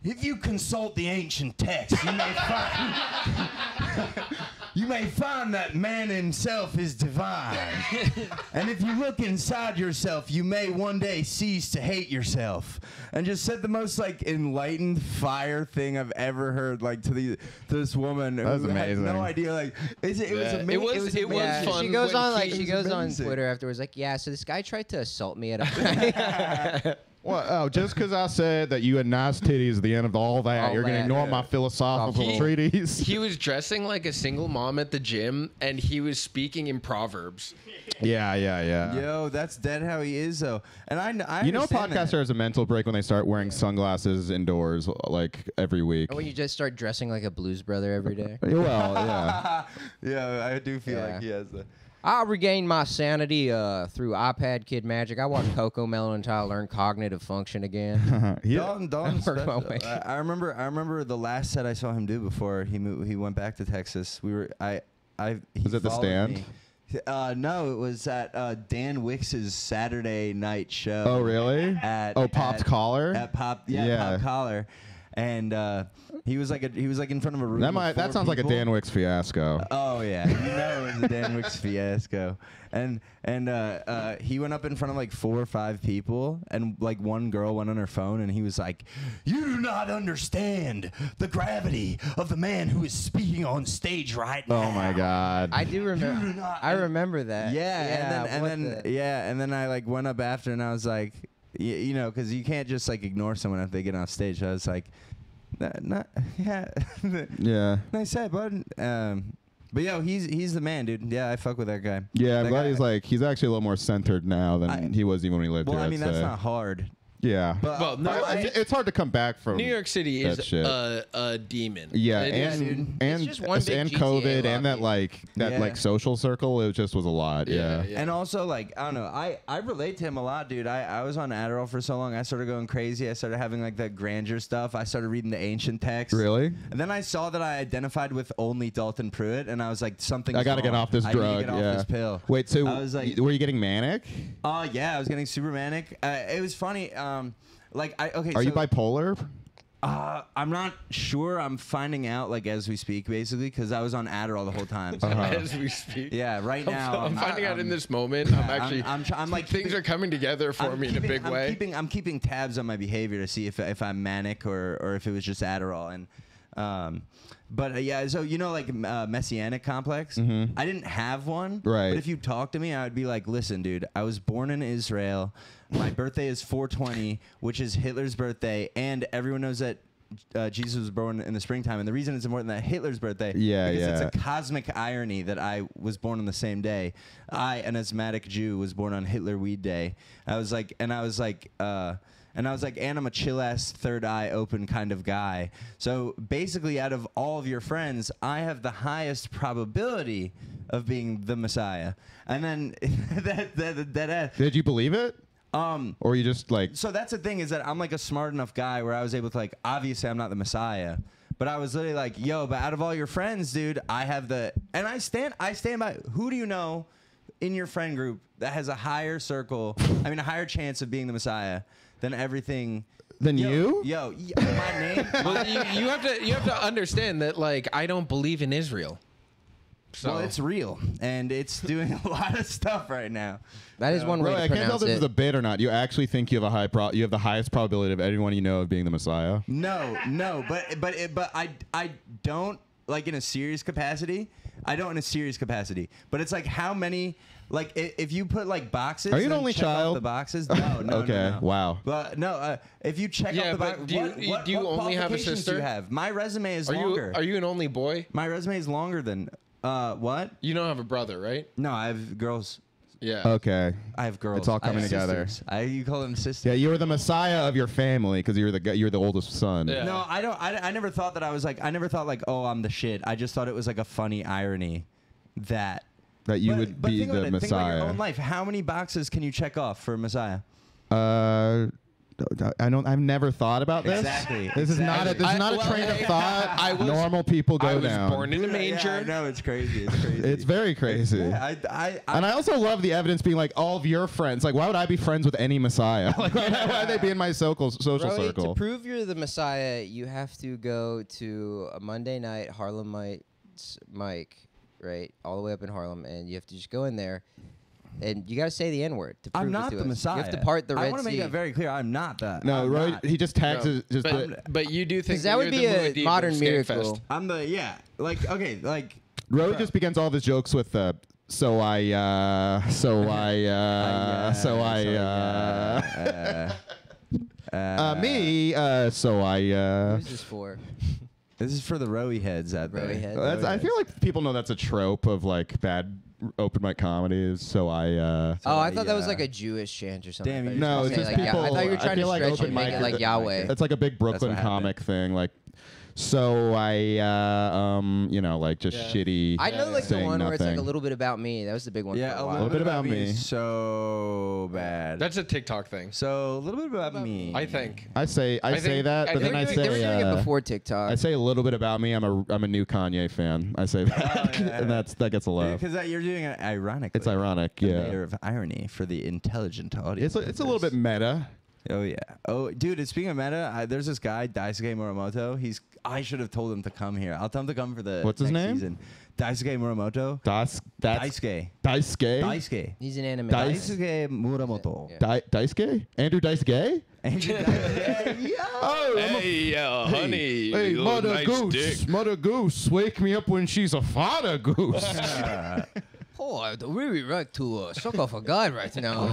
if you consult the ancient texts, you may find that man himself is divine. And if you look inside yourself, you may one day cease to hate yourself. And just said the most like enlightened fire thing I've ever heard, like to this woman That was who had amazing. no idea. Like it was Yeah. amazing. It was Yeah, fun she goes when on like he- she goes on amazing. Twitter afterwards like, yeah, so this guy tried to assault me at a Well, oh, just because I said that you had nice titties at the end of all that, All you're going to that, ignore yeah. my philosophical He- treatise. He was dressing like a single mom at the gym, and he was speaking in proverbs. Yeah. Yo, that's dead how he is though. And I You know, a understand that. podcaster has a mental break when they start wearing sunglasses indoors, like every week. when you just start dressing like a blues brother every day. Well, yeah. Yeah, I do feel Yeah. like he has that. I regained my sanity through iPad Kid Magic. I watched Coco Melon until I learned cognitive function again. Dalton's worked my special. way. I remember the last set I saw him do before he went back to Texas. He Was it The followed Stand? me. No, it was at Dan Wix's Saturday night show. Oh, really? At Popped Collar? At Pop, Yeah. Pop Collar, and he was like in front of a room. That of 4 sounds like a people. Dan Wicks fiasco. Oh yeah, you know it was a Dan Wicks fiasco, and he went up in front of like 4 or 5 people, and like one girl went on her phone, and he was like, "You do not understand the gravity of the man who is speaking on stage right now." Oh my God. I do remember. I remember that. Yeah, what and then I like went up after, and I was like, you know, because you can't just like ignore someone if they get on stage. I was like, yeah. Yeah. Nice set, bud. But yo, he's the man, dude. Yeah, I fuck with that guy. Yeah, I'm That glad guy- he's actually a little more centered now than he was even when he lived Well, here. I mean, I'd that's say. not hard. Yeah. But, Well, no, It's hard to come back from New York City that is shit. a demon. Yeah, It is. and just one big GTA COVID and that lobby. Yeah. social circle. It just was a lot. Yeah. And also, like, I don't know, I relate to him a lot, dude. I was on Adderall for so long. I started going crazy. I started having like that grandeur stuff. I started reading the ancient texts. Really? And then I saw that I identified with only Dalton Pruitt, and I was like, something. I gotta get off this drug. I need to get off this pill. Wait, so I was like, were you getting manic? yeah, I was getting super manic. It was funny. Okay. Are you so, bipolar? I'm not sure. I'm finding out like as we speak, basically, because I was on Adderall the whole time. So. As we speak. Yeah, right now. I'm finding out in this moment. I'm actually. I'm like things are coming together for me in a big way. I'm keeping tabs on my behavior to see if I'm manic or if it was just Adderall. And yeah, so like messianic complex. I didn't have one. Right. But if you talk to me, I would be like, listen, dude, I was born in Israel. My birthday is 4/20, which is Hitler's birthday, and everyone knows that Jesus was born in the springtime. And the reason it's important that Hitler's birthday, because it's a cosmic irony that I was born on the same day. I, an asthmatic Jew, was born on Hitler Weed Day. And I'm a chill ass third eye open kind of guy. So basically, out of all of your friends, I have the highest probability of being the Messiah. And then that Did you believe it? Or you just like? So that's the thing, is that I'm like a smart enough guy where I was able to like, obviously I'm not the Messiah, but I was literally like, yo, but out of all your friends, dude, I have and I stand by. Who do you know in your friend group that has a higher chance of being the Messiah than everything? Than you? Yo, my name. Well, you have to understand that like I don't believe in Israel. So. Well, it's real, and it's doing a lot of stuff right now. That is one way Roey, to I can't tell pronounce if this it. is a bit or not. You actually think you have you have the highest probability of anyone you know of being the Messiah? No, but I don't, like, in a serious capacity. I don't in a serious capacity. But it's like how many, like, if you put like boxes. Are you an and only check off child? The boxes. No. Okay. No. Wow. But no, if you check off the but boxes, do you only have a qualifications sister? Do you have? My resume is Are longer. you an only boy? My resume is longer than what? You don't have a brother, right? No, I have girls. Yeah. Okay. I have girls. It's all I have coming together. sisters. You call them sisters. Yeah, you were the Messiah of your family because you're the oldest son. Yeah. No, I don't. I never thought that I was like. I never thought like, oh, I'm the shit. I just thought it was like a funny irony that You would be think about the it. Think about your Messiah. own life. How many boxes can you check off for Messiah? I've never thought about this. Exactly. This is not a train of thought. Normal people go I was down. born in a manger. Yeah, I know, it's crazy. It's crazy. It's very crazy. Yeah, And I also love the evidence being like all of your friends. Like, why would I be friends with any Messiah? Like, why would they be in my social Roey, circle? to prove you're the Messiah, you have to go to a Monday night Harlemite mic, right, all the way up in Harlem, and you have to just go in there. And you got to say the N-word to prove I'm it not to the us. Messiah. You have to part the Red Sea. I want to make that very clear. I'm not that. No, I'm Roy, not. he just tags No, it. Just but you do think that would be you're the a Muad'Dib modern of miracle. Skankfest. I'm the like okay like. Roy just begins all of his jokes with me. Who's this for? This is for the Roey heads out there. Roey heads? I feel like people know that's a trope of like bad open mic comedy. Oh, I thought that was like a Jewish chant or something. Damn, you No, it's Okay, just like, people. I thought you were trying to feel like stretch open it, make mic it like Yahweh. It's like a big Brooklyn what happened. comic thing. Like, like just shitty. I know like the saying one where it's like a nothing. little bit about me. That was the big one. Yeah, for a a while. little bit about me. me. So bad. That's a TikTok thing. So a little bit about me. I think. I say think- that, I but then think I They were doing it say before TikTok. I say a little bit about me. I'm a new Kanye fan. I say that, yeah. and that gets a love. Because you're doing it ironically. It's ironic, A yeah. layer of irony for the intelligent audience. It's a little bit meta. Oh yeah. Oh, dude. Speaking of meta, there's this guy Daisuke Muramoto. I should have told him to come here. I'll tell him to come for the. What's his next name? Season. Daisuke Muramoto. Daisuke. Daisuke. He's an anime. Daisuke Muramoto. Yeah. Daisuke? Andrew Daisuke? Andrew Daisuke. Yeah. Oh, honey. Hey, Mother Goose, wake me up when she's a father goose. Oh, I'd really like to suck off a guy right now.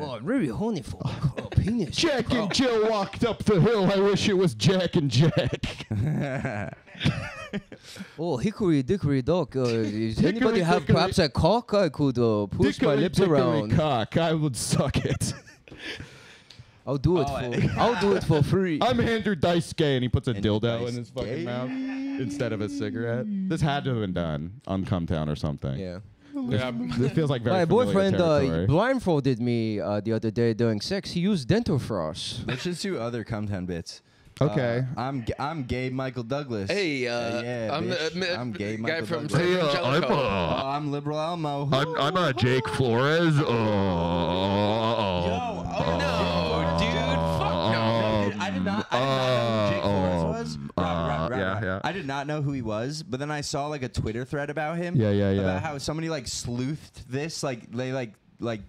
Oh, I'm really horny for a penis. Jack and Jill walked up the hill. I wish it was Jack and Jack. Oh, hickory dickory dock. Does Hickory anybody have dickory- perhaps a cock I could push my lips Dickory around? cock, I would suck it. I'll do it I'll do it for free. I'm Andrew Dice Gay, and he puts a Andrew dildo Dice in his fucking Gay? mouth instead of a cigarette. This had to have been done on Cumtown or something. Yeah. This feels like very My familiar boyfriend territory. blindfolded me the other day during sex. He used dental floss. Let's just do other Cumtown bits. Okay. I'm gay Michael Douglas. Hey, yeah, I'm bitch. I'm gay guy Michael from Douglas. Hey, Jellicoe. I'm liberal Elmo. I'm Jake Flores. No, dude, fuck no. I did not know who Jake Flores was. yeah. I did not know who he was, but then I saw like a Twitter thread about him. Yeah. About how somebody like sleuthed this, like they like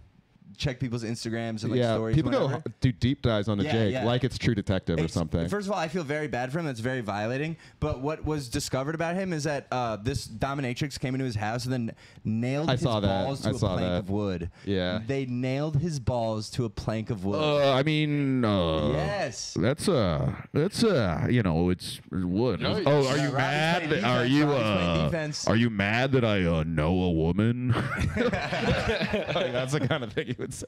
check people's Instagrams and like stories. People whatever. go do deep dives on the Yeah, Jake yeah. like it's True Detective or something. First of all, I feel very bad for him. That's very violating. But what was discovered about him is that this dominatrix came into his house and then nailed his balls to a plank of wood. Yeah. They nailed his balls to a plank of wood. I mean, yes. That's you know, it's wood. No, oh, are you Robbie's mad? playing That, are defense. you Robbie's playing defense. are you mad that I know a woman? That's the kind of thing you would say.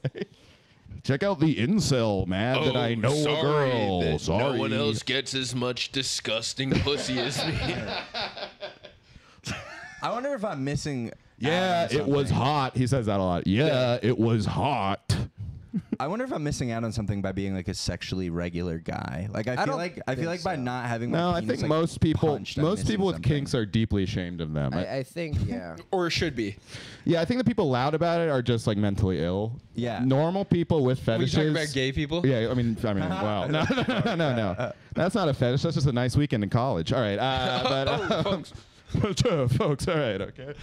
Check out the incel, mad that I know a girl. that Sorry. no one else gets as much disgusting pussy as me. I wonder if I'm missing. Yeah, out on it was something. hot. He says that a lot. Yeah, it was hot. I wonder if I'm missing out on something by being like a sexually regular guy. Like I feel like by not having. My No, I penis, think like, most people punched, I'm with missing something. kinks are deeply ashamed of them. I think, yeah. Or should be. Yeah, I think the people loud about it are just like mentally ill. Yeah. Normal people with Are you fetishes. talking about gay people? Yeah, I mean, wow. No. That's not a fetish. That's just a nice weekend in college. All right, folks. folks. All right, okay.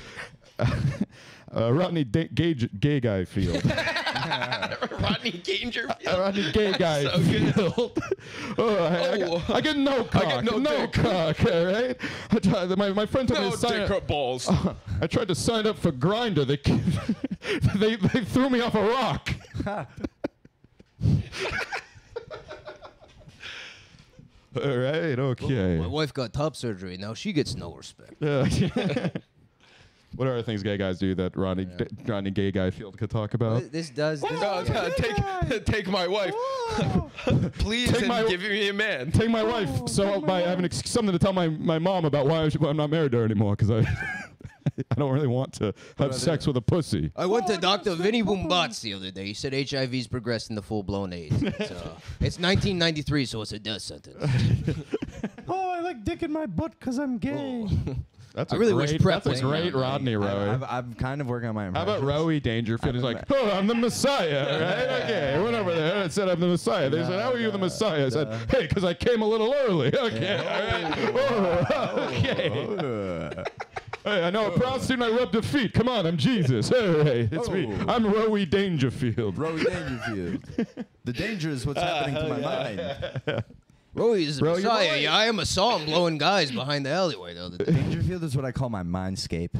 Rodney gay guy field. Rodney Dangerfield. Rodney gay guy So good. field. I get no cock. get no dick. cock. All right. I tried, my friend told me No to sign dick up. up balls. I tried to sign up for Grindr. They threw me off a rock. All right. Okay. My wife got top surgery. Now she gets no respect. What other things gay guys do that Rodney gay guy field could talk about? This does. This, Take my wife. Please, Take and my- give me a man. Take my wife. So by having something to tell my mom about why I'm not married to her anymore because I don't really want to have sex with a pussy. I went to Dr. Vinny Boombots the other day. He said HIV's progressed into full-blown AIDS. It's 1993, so it's a death sentence. Oh, I like dick in my butt because I'm gay. That's I really wish prep That's was a great around. Rodney Roey. I'm kind of working on my How about impressions. Roey Dangerfield? He's like, oh, I'm the Messiah, right? Okay, I went over there and said I'm the Messiah. They said, how are you the Messiah? I said, hey, because I came a little early. Okay, all right. Oh, okay. Hey, I know a prostitute and I rubbed her feet. Come on, I'm Jesus. Hey, it's me. I'm Roey Dangerfield. Roey Dangerfield. The danger is what's happening to my mind. Roey is a Bro, you're messiah. right. Yeah, I saw him blowing guys behind the alleyway the other day. Dangerfield is what I call my mindscape.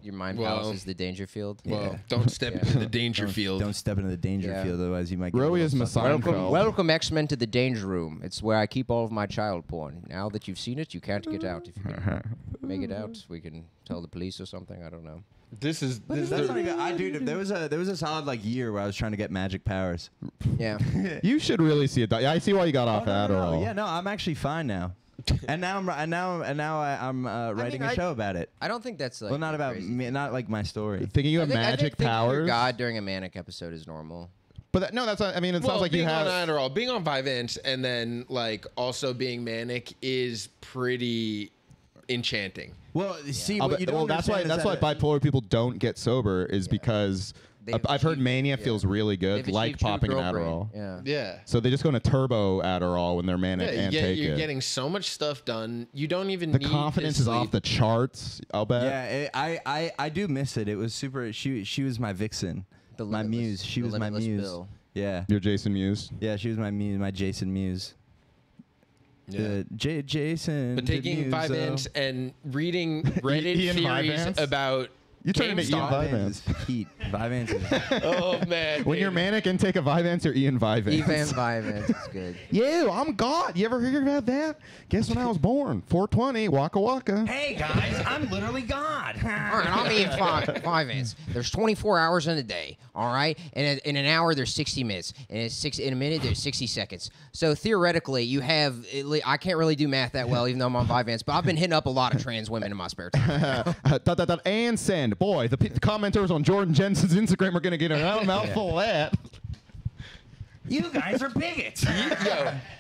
Your mind Well- palace is the Dangerfield. Well, don't step into the danger field. Don't step into the danger Yeah. field, otherwise you might get Roey a is little Messiah. sucker. Welcome X-Men to the Danger Room. It's where I keep all of my child porn. Now that you've seen it, you can't get out. If you can make it out, we can tell the police or something. I don't know. This is That's not even, there was a solid like year where I was trying to get magic powers. Yeah. You should really see it. I see why you got off Adderall. Yeah, no, I'm actually fine now. and now I'm writing a show about it. I don't think that's like. Well, not about crazy. me, not like my story. Thinking you I have think magic thinking you're powers. God during a manic episode is normal. But no, that's not, I mean, it sounds like you being have. on Adderall, being on Vyvanse, and then like also being manic is pretty enchanting. Well, see, Oh, what you don't that's why understand is that bipolar people don't get sober is because They've I've heard achieved- mania yeah. feels really good, They've like achieved true popping an girl brain. Adderall. Yeah. Yeah. So they just go into turbo Adderall when they're manic and take you're it. getting so much stuff done. You don't even The need confidence to is off sleep. the charts. I'll bet. Yeah, I do miss it. It was super. She was my vixen, The my limitless- muse. She the was my limitless muse. Bill. Yeah, You're Jason Mewes. yeah, she was my muse, my Jason Muse. Yeah. Jason. But taking Muse, Vyvanse and reading Reddit Ian theories Vyvanse? about You trying to make Ian GameStop. Vyvanse. is heat. Vyvanse is. Oh man. When you're manic and take a Vyvanse, you're Ian Vyvanse. Evan Vyvanse is good. Yeah, I'm God. You ever hear about that? Guess when I was born? 420, Waka Waka. Hey guys, I'm literally God. All right, I'm Ian Vyvanse. There's 24 hours in a day. All right, and in an hour there's 60 minutes, and in a minute there's 60 seconds. So theoretically, you have. I can't really do math that well, even though I'm on Vyvanse, but I've been hitting up a lot of trans women in my spare time. And send. Boy, the commenters on Jordan Jensen's Instagram are gonna get a mouthful of that. You guys are bigots.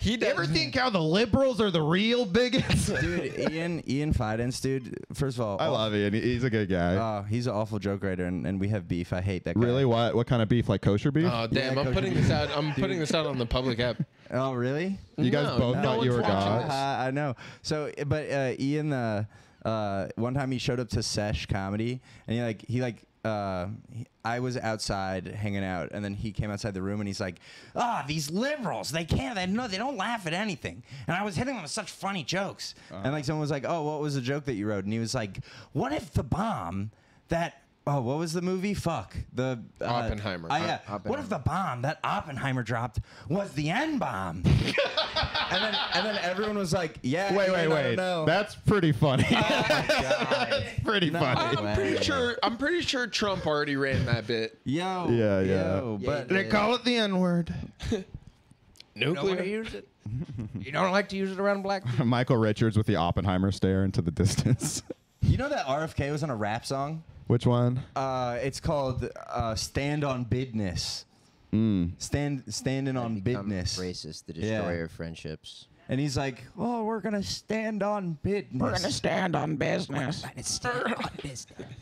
You ever think how the liberals are the real bigots? Dude, Ian Fidance, dude. First of all, I love Ian. He's a good guy. He's an awful joke writer, and we have beef. I hate that guy. Really? What kind of beef? Like kosher beef? Oh damn! Yeah, I'm putting this out. I'm putting this out on the public app. Oh, really? You guys both thought you were gods? I know. So, but Ian, one time he showed up to Sesh Comedy, and I was outside hanging out, and then he came outside the room, and he's like, these liberals, they don't laugh at anything. And I was hitting them with such funny jokes. And like someone was like, oh, what was the joke that you wrote? And he was like, what if the bomb that... Oh, what was the movie? Fuck. The Oppenheimer. Yeah. Oppenheimer. What if the bomb that Oppenheimer dropped was the N-bomb? and then everyone was like, yeah. Wait. I don't know. That's pretty funny. God. Pretty funny. I'm pretty sure Trump already ran that bit. Yo. Yeah. But They call it the N-word. Nuclear. Use it. You don't like to use it around black people? Michael Richards with the Oppenheimer stare into the distance. you know that RFK was on a rap song? Which one? It's called "Stand on Business." Standing on business. Racist, the destroyer of friendships. And he's like, "Oh, we're gonna stand on business." We're gonna stand on business.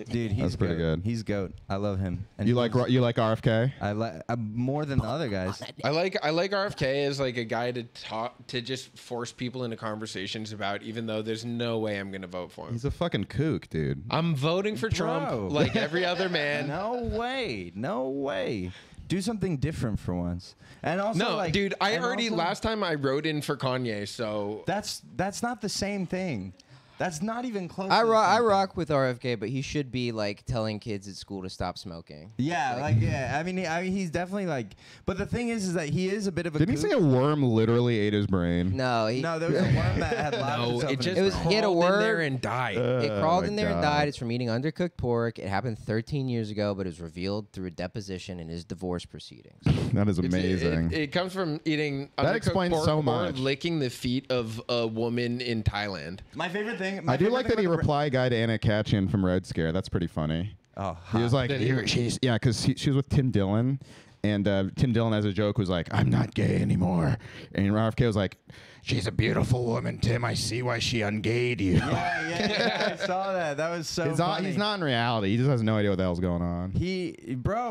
Dude, he's That's pretty good. He's goat. I love him. And You he like RFK? I like more than the other guys. I like RFK as like a guy to talk to, just force people into conversations about, even though there's no way I'm gonna vote for him. He's a fucking kook, dude. I'm voting for Trump like every other man. No way. Do something different for once. And also, No, dude, last time I wrote in for Kanye, so That's not the same thing. That's not even close. I to the same thing. rock with RFK, but he should be like telling kids at school to stop smoking. Yeah, I mean, he's definitely like. But the thing is that he is a bit of a. Didn't he kook. say a worm literally ate his brain? No, No, there was a worm that had no, it just he had a crawled in word there and died. It crawled my in there and God. died. It's from eating undercooked pork. It happened 13 years ago, but it was revealed through a deposition in his divorce proceedings. That is amazing. It comes from eating That undercooked explains pork so or much. licking the feet of a woman in Thailand. My favorite thing. I do like that he reply guy to Anna Katchian from Red Scare. That's pretty funny. Oh, He was like, Did he? because she was with Tim Dillon, and Tim Dillon as a joke was like, "I'm not gay anymore," and RFK was like, "She's a beautiful woman, Tim. I see why she ungayed you." yeah, I saw that. That was so funny. He's not in reality. He just has no idea what the hell's going on.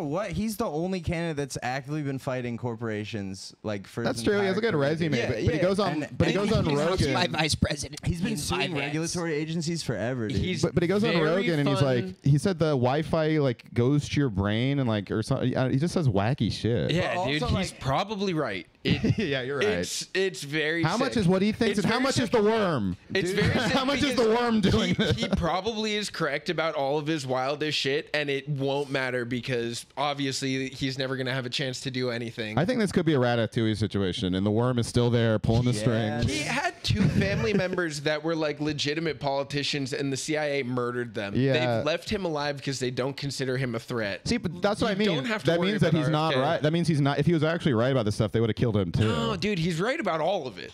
What? He's the only candidate that's actively been fighting corporations like for. That's his true. He has a entire good career. resume, Yeah, but he goes on. And- But he and goes on he's Rogan. My vice president. He's been in suing Vyvanse. regulatory agencies forever, dude. He's But he goes on very Rogan and he's fun. like, he said the Wi-Fi like goes to your brain and like or something. He just says wacky shit. Yeah, But dude, also, he's like- probably right. Yeah, you're right. It's very. How much sick. is what he thinks, It's and how very much is sick. the worm? It's Dude. very sick How much is because the worm doing this? He probably is correct about all of his wildest shit, and it won't matter because obviously he's never gonna have a chance to do anything. I think this could be a Ratatouille situation, and the worm is still there pulling the Yes. strings. He had two family members that were like legitimate politicians, and the CIA murdered them. Yeah. They've left him alive because they don't consider him a threat. See, but that's what I You mean. don't have to That worry means that about he's not RFK. right. That means he's not. If he was actually right about this stuff, they would have killed him too. No, dude, he's right about all of it.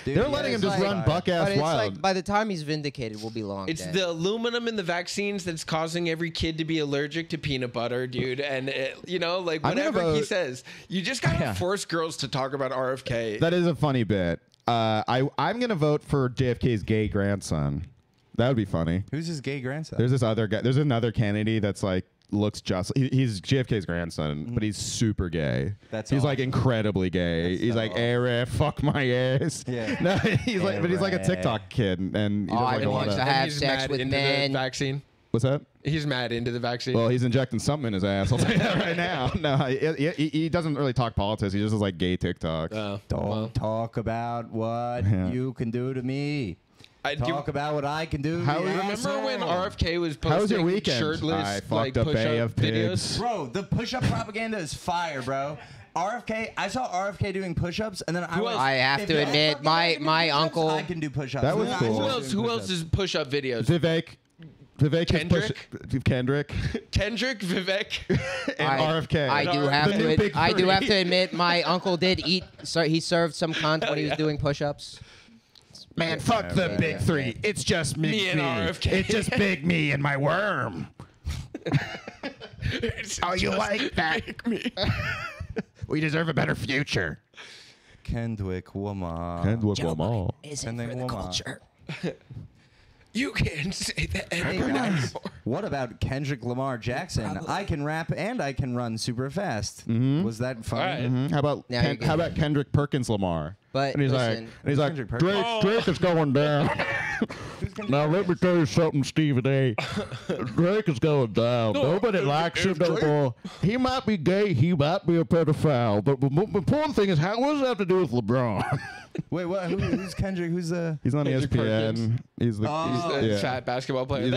They're letting him just run buck But ass it's wild. like by the time he's vindicated, we'll be long It's dead. the aluminum in the vaccines that's causing every kid to be allergic to peanut butter, dude. And like I'm gonna whatever he vote- says, you just gotta Yeah. force girls to talk about RFK. That is a funny bit. I'm gonna vote for JFK's gay grandson. That would be funny. Who's his gay grandson? There's this other guy. There's another Kennedy that's like looks just. He's JFK's grandson, but he's super gay. That's he's like awesome. incredibly gay. That's he's so like, awesome. "Hey, Ref, fuck my ass." Yeah. No, he's like, but he's like a Ref. TikTok kid, and he does Oh, like he a lot wants of. to have he's sex mad with into men. the vaccine. What's that? He's mad into the vaccine. Well, he's injecting something in his ass. I'll tell you that right now. No, he doesn't really talk politics. He just does like gay TikToks. Don't talk about what Yeah. you can do to me. Talk about what I can do. How- to you, remember when asshole. RFK was How was your posting weekend? shirtless I fucked like a push-up bay of pigs. videos? Bro, the push-up propaganda is fire, bro. RFK, I saw RFK doing push-ups, and then I was. I have if to you admit, fucking can do my push-ups, uncle- I can do push-ups. That was I cool. Who was else? doing Who else push-ups. is push-up videos? Vivek. Vivek Kendrick? Kendrick, Vivek, and RFK. I do have to admit, my uncle did eat. He served some cunt when he was doing push-ups. Man, fuck the big three. It's just Me and RFK. It's just big me and my worm. Oh, you like that? We deserve a better future. Kendrick Lamar. Kendrick Lamar. Isn't for the culture. You can't say that Hey anymore. guys, what about Kendrick Lamar Jackson? I can rap and I can run super fast. Was that funny? All right. Mm-hmm. How about Kendrick Perkins Lamar? But and he's listen, like, Kendrick Perkins. Drake is going down. Now let me tell you something, Stephen A. Drake is going down. Nobody likes him no more. He might be gay, he might be a pedophile, but the important thing is, what does that have to do with LeBron? Wait, what? Who's Kendrick? Who's the? He's on Kendrick ESPN. Perkins. He's the The fat basketball player.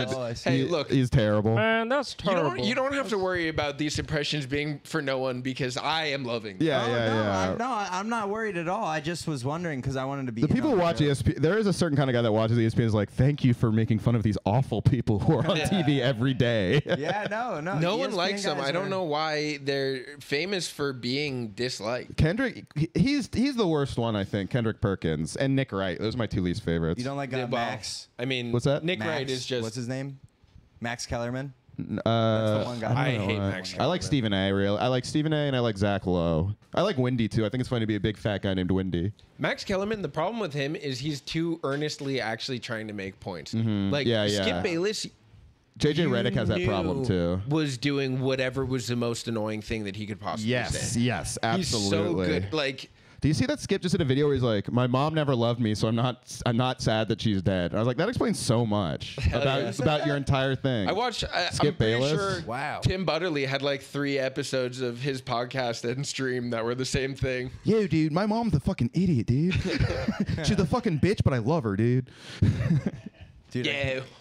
Hey, look. He's terrible. Man, that's terrible. You don't have to worry about these impressions being for no one because I am loving them. Yeah. I'm not worried at all. I just was wondering because I wanted to be. The people who watch ESPN, there is a certain kind of guy that watches ESPN is like, thank you for making fun of these awful people who are on TV every day. Yeah, no. No one ESPN likes them. guys I don't are- know why they're famous for being disliked. Kendrick, he's the worst one, I think. Kendrick Perkins and Nick Wright. Those are my two least favorites. You don't like Well, Max? I mean, What's that? Nick Max? Wright is just. What's his name? Max Kellerman. That's the one guy. I hate Max I like Stephen A. Real. I like Stephen A. and I like Zach Lowe. I like Wendy too. I think it's funny to be a big fat guy named Wendy. Max Kellerman, the problem with him is he's too earnestly actually trying to make points. Like Yeah, Skip yeah. Bayless JJ Redick has that problem too. was doing whatever was the most annoying thing that he could possibly say. Yes, absolutely. He's so good. Like, do you see that Skip just did a video where he's like, "My mom never loved me, so I'm not sad that she's dead." And I was like, that explains so much about your entire thing. I watched. Skip I'm pretty Bayless? sure Wow. Tim Butterly had like 3 episodes of his podcast and stream that were the same thing. Yo, dude, my mom's a fucking idiot, dude. She's a fucking bitch, but I love her, dude. Dude,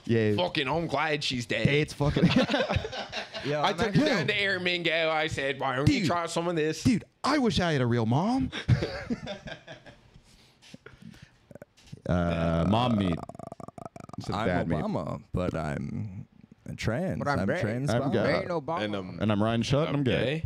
Yeah. Fucking, I'm glad she's dead. It's fucking. Yo, I I'm took actually- her down to Air Mingo. I said, why don't you Dude. try some of this? Dude, I wish I had a real mom. Mom meat. Instead of I'm dad meat. Obama, but I'm trans. But I'm gay. trans. I'm Obama. gay. Ain't Obama. And I'm Ryan Shutt, and I'm gay.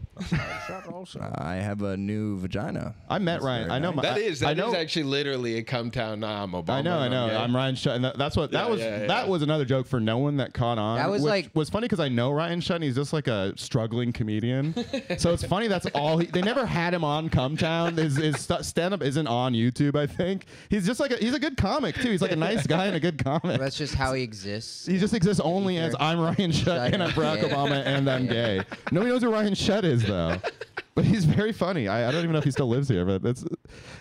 I have a new vagina. I met That's Ryan. very I know. nice. That is I know. actually literally a come town. Nah, I'm Obama. I know. gay. I'm Ryan Shutt, and that's what that Yeah, was. yeah. That was another joke for no one that caught on. That was which like- was funny because I know Ryan Shutt, and he's just like a struggling comedian. So it's funny. That's all. They never had him on Come Town. His stand up isn't on YouTube. I think he's just like he's a good comic too. He's like a nice guy and a good comic. That's just how he exists. He just exists only as I'm Ryan Shutt and I'm Barack Yeah. Obama and I'm gay. Nobody knows who Ryan Shutt is though. But he's very funny. I don't even know if he still lives here, but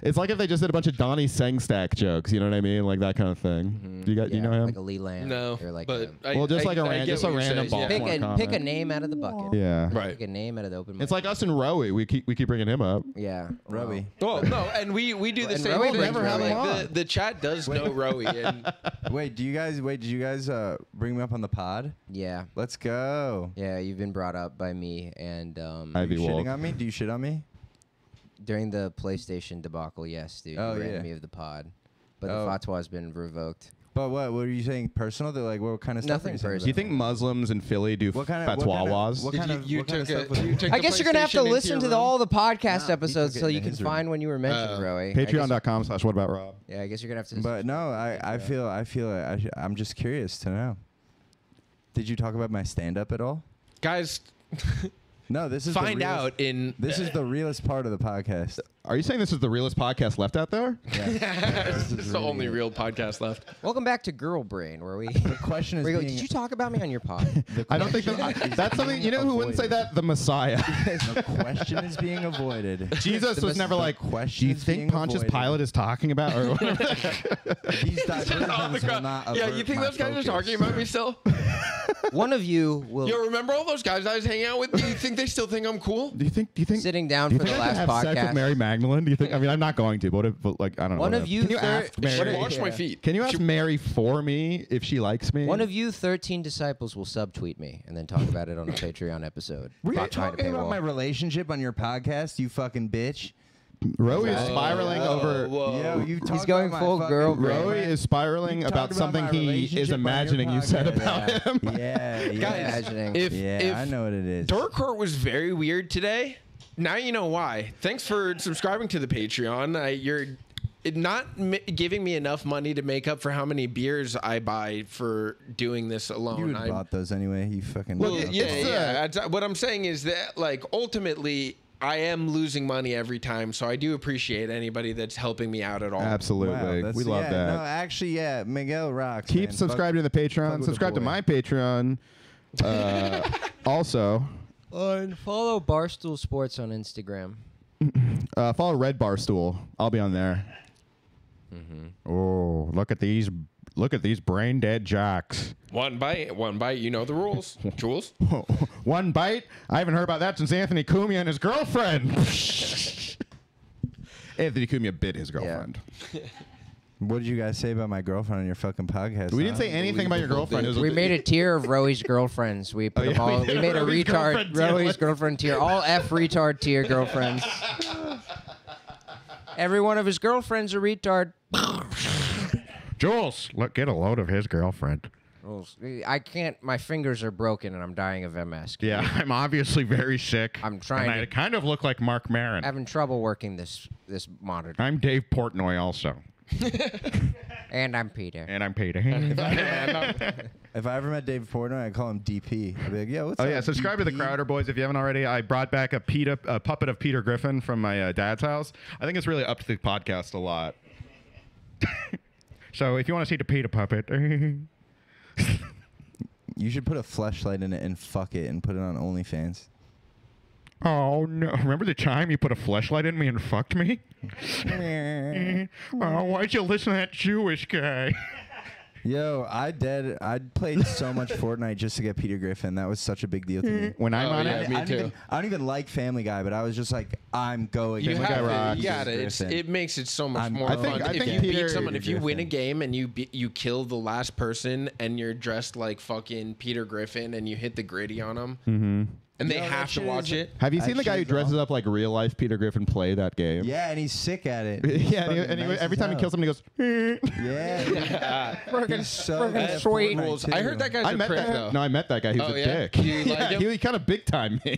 it's like if they just did a bunch of Donnie Sengstack jokes, you know what I mean? Like that kind of thing. Do you know him? Like a Lee Land. No, Or like but Well, just like a I get just a what you're random saying, yeah. Baltimore pick a comic. name out of the bucket. Yeah. Right. Pick a name out of the open. It's like us and Roey. We keep bringing him up. Yeah. Robbie. Well, no, and we do the And same Roey thing. never had Like, him on. the chat does know Roey, and Did you guys bring me up on the pod? Yeah. Let's go. Yeah, you've been brought up by me and Ivy You shitting Wolf. on me? Do you shit on me? during the PlayStation debacle, yes, dude. Oh, you ran yeah. me of the pod. But Oh. the fatwa has been revoked. But what are you saying? Personal? They're like, what kind of stuff? Nothing are you saying personal. Do you think Muslims in Philly do What kind of fatwas? What kind of you what kind of took stuff was it? I guess you're going to have to listen to all the podcast No, he episodes took it so you into can his room. find when you were mentioned, Roey. Patreon.com/whatabout-Rob. Yeah, I guess you're going to have to. But no, I feel I'm just curious to know. Did you talk about my stand up at all? guys. No, this is Find the realest, out in. This is the realest part of the podcast. Are you saying this is the realest podcast left out there? It's the only real podcast left. Welcome back to Girl Brain, where we. The question is where you go, being, did you talk about me on your pod? I don't think that's something. You know who wouldn't say that? The Messiah. the question is being avoided. Jesus was never like, question do you is think being Pontius avoided. Pilate is talking about? Or These diversions will not Yeah, avert you think my those guys focus. are talking about me still? One of you will. Yo, remember all those guys I was hanging out with? Do you think they still think I'm cool? do you think? Sitting down Do you for think the I could last have sex with podcast. Mary Magdalene? Do you think? I mean, I'm not going to. But, like, I don't know. One of whatever. you Can you thir- ask What Mary? if- Wash my feet. Can you ask Mary for me if she likes me? One of you 13 disciples will subtweet me and then talk about it on a Patreon episode. Were you Behind a talking about paywall. my relationship on your podcast, you fucking bitch? Roey is spiraling over. Yo, you He's going full girl brain. Roey is spiraling about something he is imagining you said about him. Yeah, Guys, Imagining. if I know what it is. Dork Court was very weird today. Now you know why. Thanks for subscribing to the Patreon. You're not giving me enough money to make up for how many beers I buy for doing this alone. You would have bought those anyway. You fucking. Well, yeah. What I'm saying is that, like, ultimately, I am losing money every time, so I do appreciate anybody that's helping me out at all. Absolutely. Wow, we love that. No, actually, yeah. Miguel rocks. Keep man. subscribing to the Patreon. with Subscribe the to boy. my Patreon. Also, And follow Barstool Sports on Instagram. follow Redbar Stool. I'll be on there. Oh, look at these brain dead jocks. One bite, you know the rules. Jules? One bite? I haven't heard about that since Anthony Cumia and his girlfriend. Anthony Cumia bit his girlfriend. What did you guys say about my girlfriend on your fucking podcast? We didn't say anything about your girlfriend. It was We made a tier of Roey's girlfriends. We put them all. We made a Roey's girlfriend retard tier Roey's list. girlfriend tier. All F retard tier girlfriends. Every one of his girlfriends a retard. Jules, look, get a load of his girlfriend. I can't. My fingers are broken and I'm dying of MS. Yeah, I'm obviously very sick. I'm trying And I to- kind of look like Mark Maron. Having trouble working this monitor. I'm Dave Portnoy also. And I'm Peter. And I'm Peter. If I ever met Dave Portnoy, I'd call him DP. I'd be like, yo, what's up? Oh yeah, subscribe to the DP? Crowder Boys if you haven't already. I brought back a puppet of Peter Griffin from my dad's house. I think it's really upped the podcast a lot. So if you want to see the Peter puppet, You should put a fleshlight in it and fuck it and put it on OnlyFans. oh no! Remember the time you put a fleshlight in me and fucked me? Oh, why'd you listen to that Jewish guy? Yo, I played so much Fortnite just to get Peter Griffin. That was such a big deal to me. When I'm on yeah, it, me I too. don't even like Family Guy, but I was just like, I'm going. You Family have Guy to. rocks. You got Peter it. Griffin. It makes it so much I'm- more I fun. think If you Peter- beat someone, if you win a Griffin. game and you kill the last person and you're dressed like fucking Peter Griffin and you hit the gritty on them, and they Yo, that have to shit watch is- it. have you That seen the guy who shit is dresses awesome. up like real life Peter Griffin play that game? Yeah, and he's sick at it. Yeah, He's and he, fucking nice every as time he hell. kills somebody, he goes. Yeah. He's so good at sweet. Fortnite, Rules. too. I heard that guy's I a met prick that. though. No, I met that guy. He was Oh, a yeah? dick. You like him? he kind of big time me.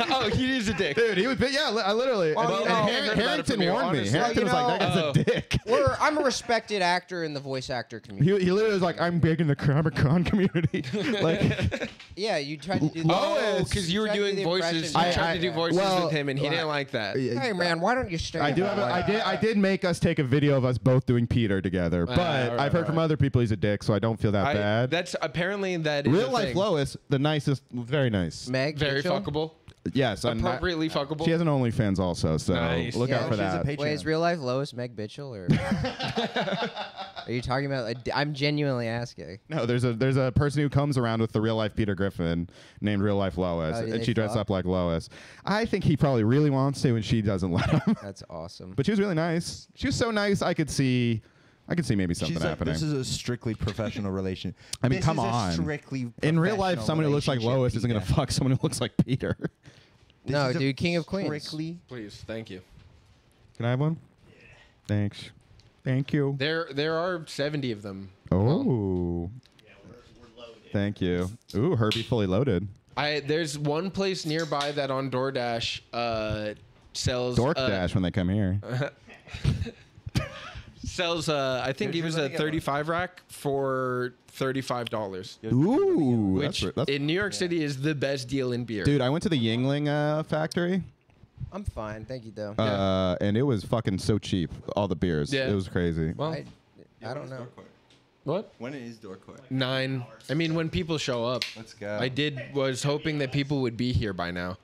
Oh, he is a dick. Dude, he was big. Yeah, I literally. Well, and you know, and I heard about it Harrington from you, warned me. honestly. Harrington was like, that guy's a dick. I'm a respected actor in the voice actor community. He literally was like, I'm big in the Comic-Con community. Like, Yeah, you tried to do. Oh, the- because you were tried to do doing the voices. impression. You tried to do voices well, with him, and he didn't like that. Hey man, why don't you stay? I do have. I did make us take a video of us both doing Peter together. But alright, I've heard from other people he's a dick, so I don't feel that bad. That's apparently that is Real a life thing. Lois, the nicest, very nice. Meg, Very Mitchell? fuckable. Yes, and Appropriately fuckable. she has an OnlyFans also, so Nice. look Yeah, out for she's a that. Patreon. Wait, is real life Lois Meg Bitchell or? Are you talking about? I'm genuinely asking. No, there's a person who comes around with the real life Peter Griffin named Real Life Lois, Oh, do and they she dresses fuck? up like Lois. I think he probably really wants to, and she doesn't let him. That's awesome. But she was really nice. She was so nice. I could see maybe something She's like, happening. this is a strictly professional relation. I mean, This come is a on. strictly In real life, professional someone who looks like relationship, Lois isn't going to Peter. fuck someone who looks like Peter. This No, is a dude, King of Queens. Strictly. Please, thank you. Can I have one? Thanks. Thank you. There are 70 of them. Oh, Yeah, we're loaded. thank you. Ooh, Herbie fully loaded. There's one place nearby that on DoorDash sells Dork Dash when they come here. sells I think it was a 35 rack for $35, Ooh, which that's in New York City is the best deal in beer. dude. I went to the Yingling factory, I'm fine, thank you though. and it was fucking so cheap. All the beers, Yeah. it was crazy. Well, I don't know. what? When is Dork Court? 9. I mean, when people show up. Let's go. Was hoping that people would be here by now.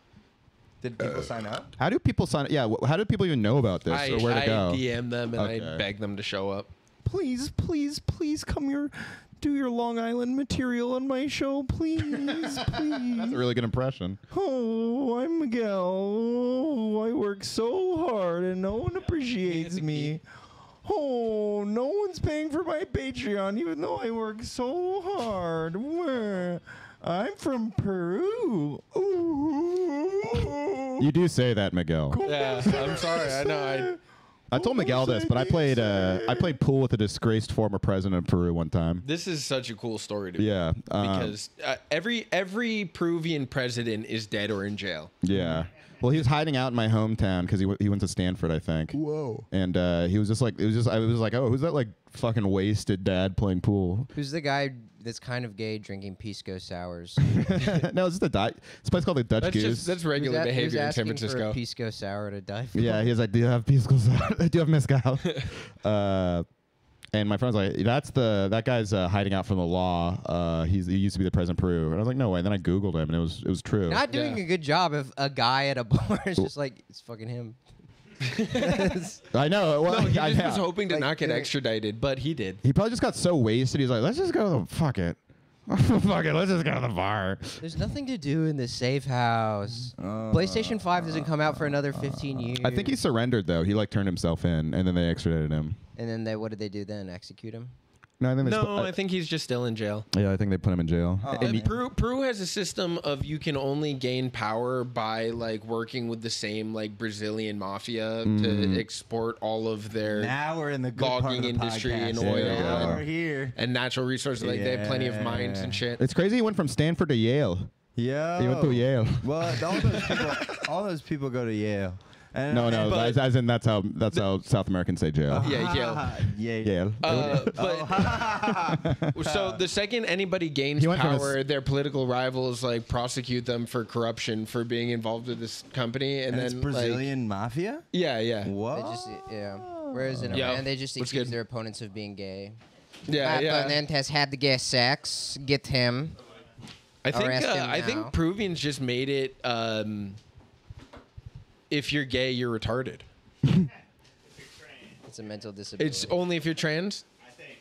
Did people sign up? How do people sign? Yeah, how do people even know about this or where to I go? DM them and I Okay. beg them to show up. Please, please, please come here. Do your Long Island material on my show, please, That's please. a really good impression. Oh, I'm Miguel. Oh, I work so hard and no one appreciates me. Oh, no one's paying for my Patreon even though I work so hard. Where? I'm from Peru. Ooh. You do say that, Miguel. Yeah, I'm sorry. I know. I told Miguel this, but I played pool with a disgraced former president of Peru one time. This is such a cool story to me. Yeah. Because every Peruvian president is dead or in jail. Yeah. Well, he was hiding out in my hometown because he went to Stanford, I think. Whoa. And he was just like, I was like, oh, who's that like fucking wasted dad playing pool? Who's the guy that's kind of gay drinking pisco sours? No, it's just it's a place called the Dutch Goose. That's regular behavior in San Francisco. For a pisco sour to die for? Yeah, he was like, do you have pisco sour? Do you have mezcal? And my friend's like, that guy's hiding out from the law. He used to be the president of Peru. And I was like, no way. And then I Googled him, and it was true. Not doing a good job if a guy at a bar is just like, it's fucking him. I know. Well, No, he I just know. was hoping to not get extradited, but he did. He probably just got so wasted. He's like, let's just go to the fuck it. Fuck it. Let's just go to the bar. There's nothing to do in the safe house. PlayStation 5 doesn't come out for another 15 years. I think he surrendered though. He like turned himself in, and then they extradited him. And then what did they do then? Execute him? No, I think I think he's just still in jail. Yeah, I think they put him in jail. Peru has a system of you can only gain power by like working with the same like Brazilian mafia to export all of their Now we're in the good part of logging the industry podcast. and oil Now we're and, here. and natural resources. Like they have plenty of mines and shit. It's crazy. He went from Stanford to Yale. Yeah. He went to Yale. Well, all those people go to Yale. And, No, as in that's how South Americans say jail. Yeah, Yale. Yale. But so the second anybody gains He went from power, their political rivals like prosecute them for corruption for being involved with this company, and, And then it's Brazilian mafia? Like, yeah. What? They just, Whereas in Yeah. Iran, they just What's accuse good? their opponents of being gay. Yeah, My yeah. opponent has had the gay sex. Get him. I think Arrest him I now. think Peruvians just made it. If you're gay, you're retarded. It's a mental disability. It's only if you're trans. I think.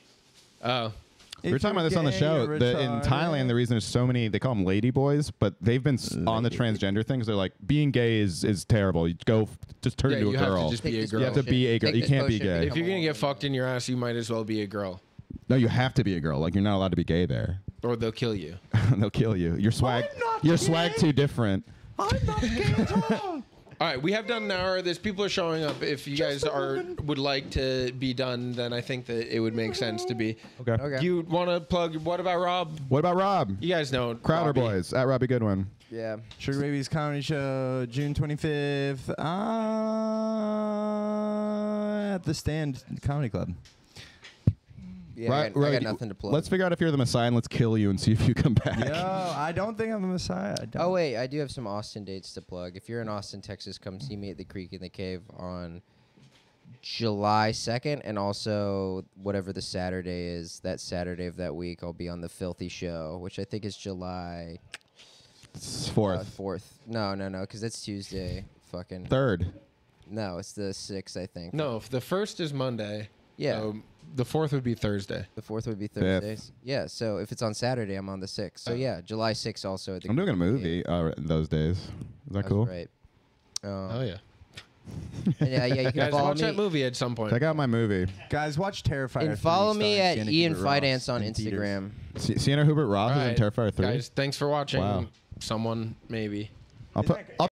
Oh, We were talking about this on the show. In Thailand, the reason there's so many, they call them lady boys, but they've been on the transgender things. They're like, being gay is terrible. You just turn yeah, into you a have girl. to just be a this girl. You have to be a girl. Take You this can't be potion, gay. If you're gonna get fucked in your ass, you might as well be a girl, No, you have to be a girl. Like, you're not allowed to be gay there. or they'll kill you. They'll kill you. Your swag too different. I'm not gay at all. All right, we have done an hour. There's people are showing up. If you guys would like to be done, then I think that it would make sense to be. Okay. Okay. You want to plug? What about Rob? What about Rob? You guys know Crowder Robbie. Boys at Robbie Goodwin. Yeah. Sugar Babies Comedy Show, June 25th, at the Stand Comedy Club. Yeah, I got nothing to plug. Let's figure out if you're the Messiah and let's kill you and see if you come back. Yo, I don't think I'm the Messiah. I don't. Oh, wait. I do have some Austin dates to plug. If you're in Austin, Texas, come see me at the Creek in the Cave on July 2nd. And also, whatever the Saturday is, that Saturday of that week, I'll be on the Filthy Show, which I think is July It's 4th. 4th. No, because that's Tuesday. Fucking. 3rd. No, it's the 6th, I think. No, the first is Monday. Yeah. So the 4th would be Thursday. The 4th would be Fifth. Thursdays. Yeah, so if it's on Saturday, I'm on the 6th. So, yeah, July 6th also at the I'm doing a Creek in the movie those days. Is that Cave. cool? That's right. Oh yeah. And yeah, you can Guys, follow watch me. that movie at some point. Check out my movie. Guys, watch Terrifier. And follow 3 me starring at Sienna Ian Hubert Fidance Ross on in theaters. Instagram. Sienna Hubert Ross All is in right. Terrifier 3. Guys, thanks for watching. Wow. Someone maybe. I'll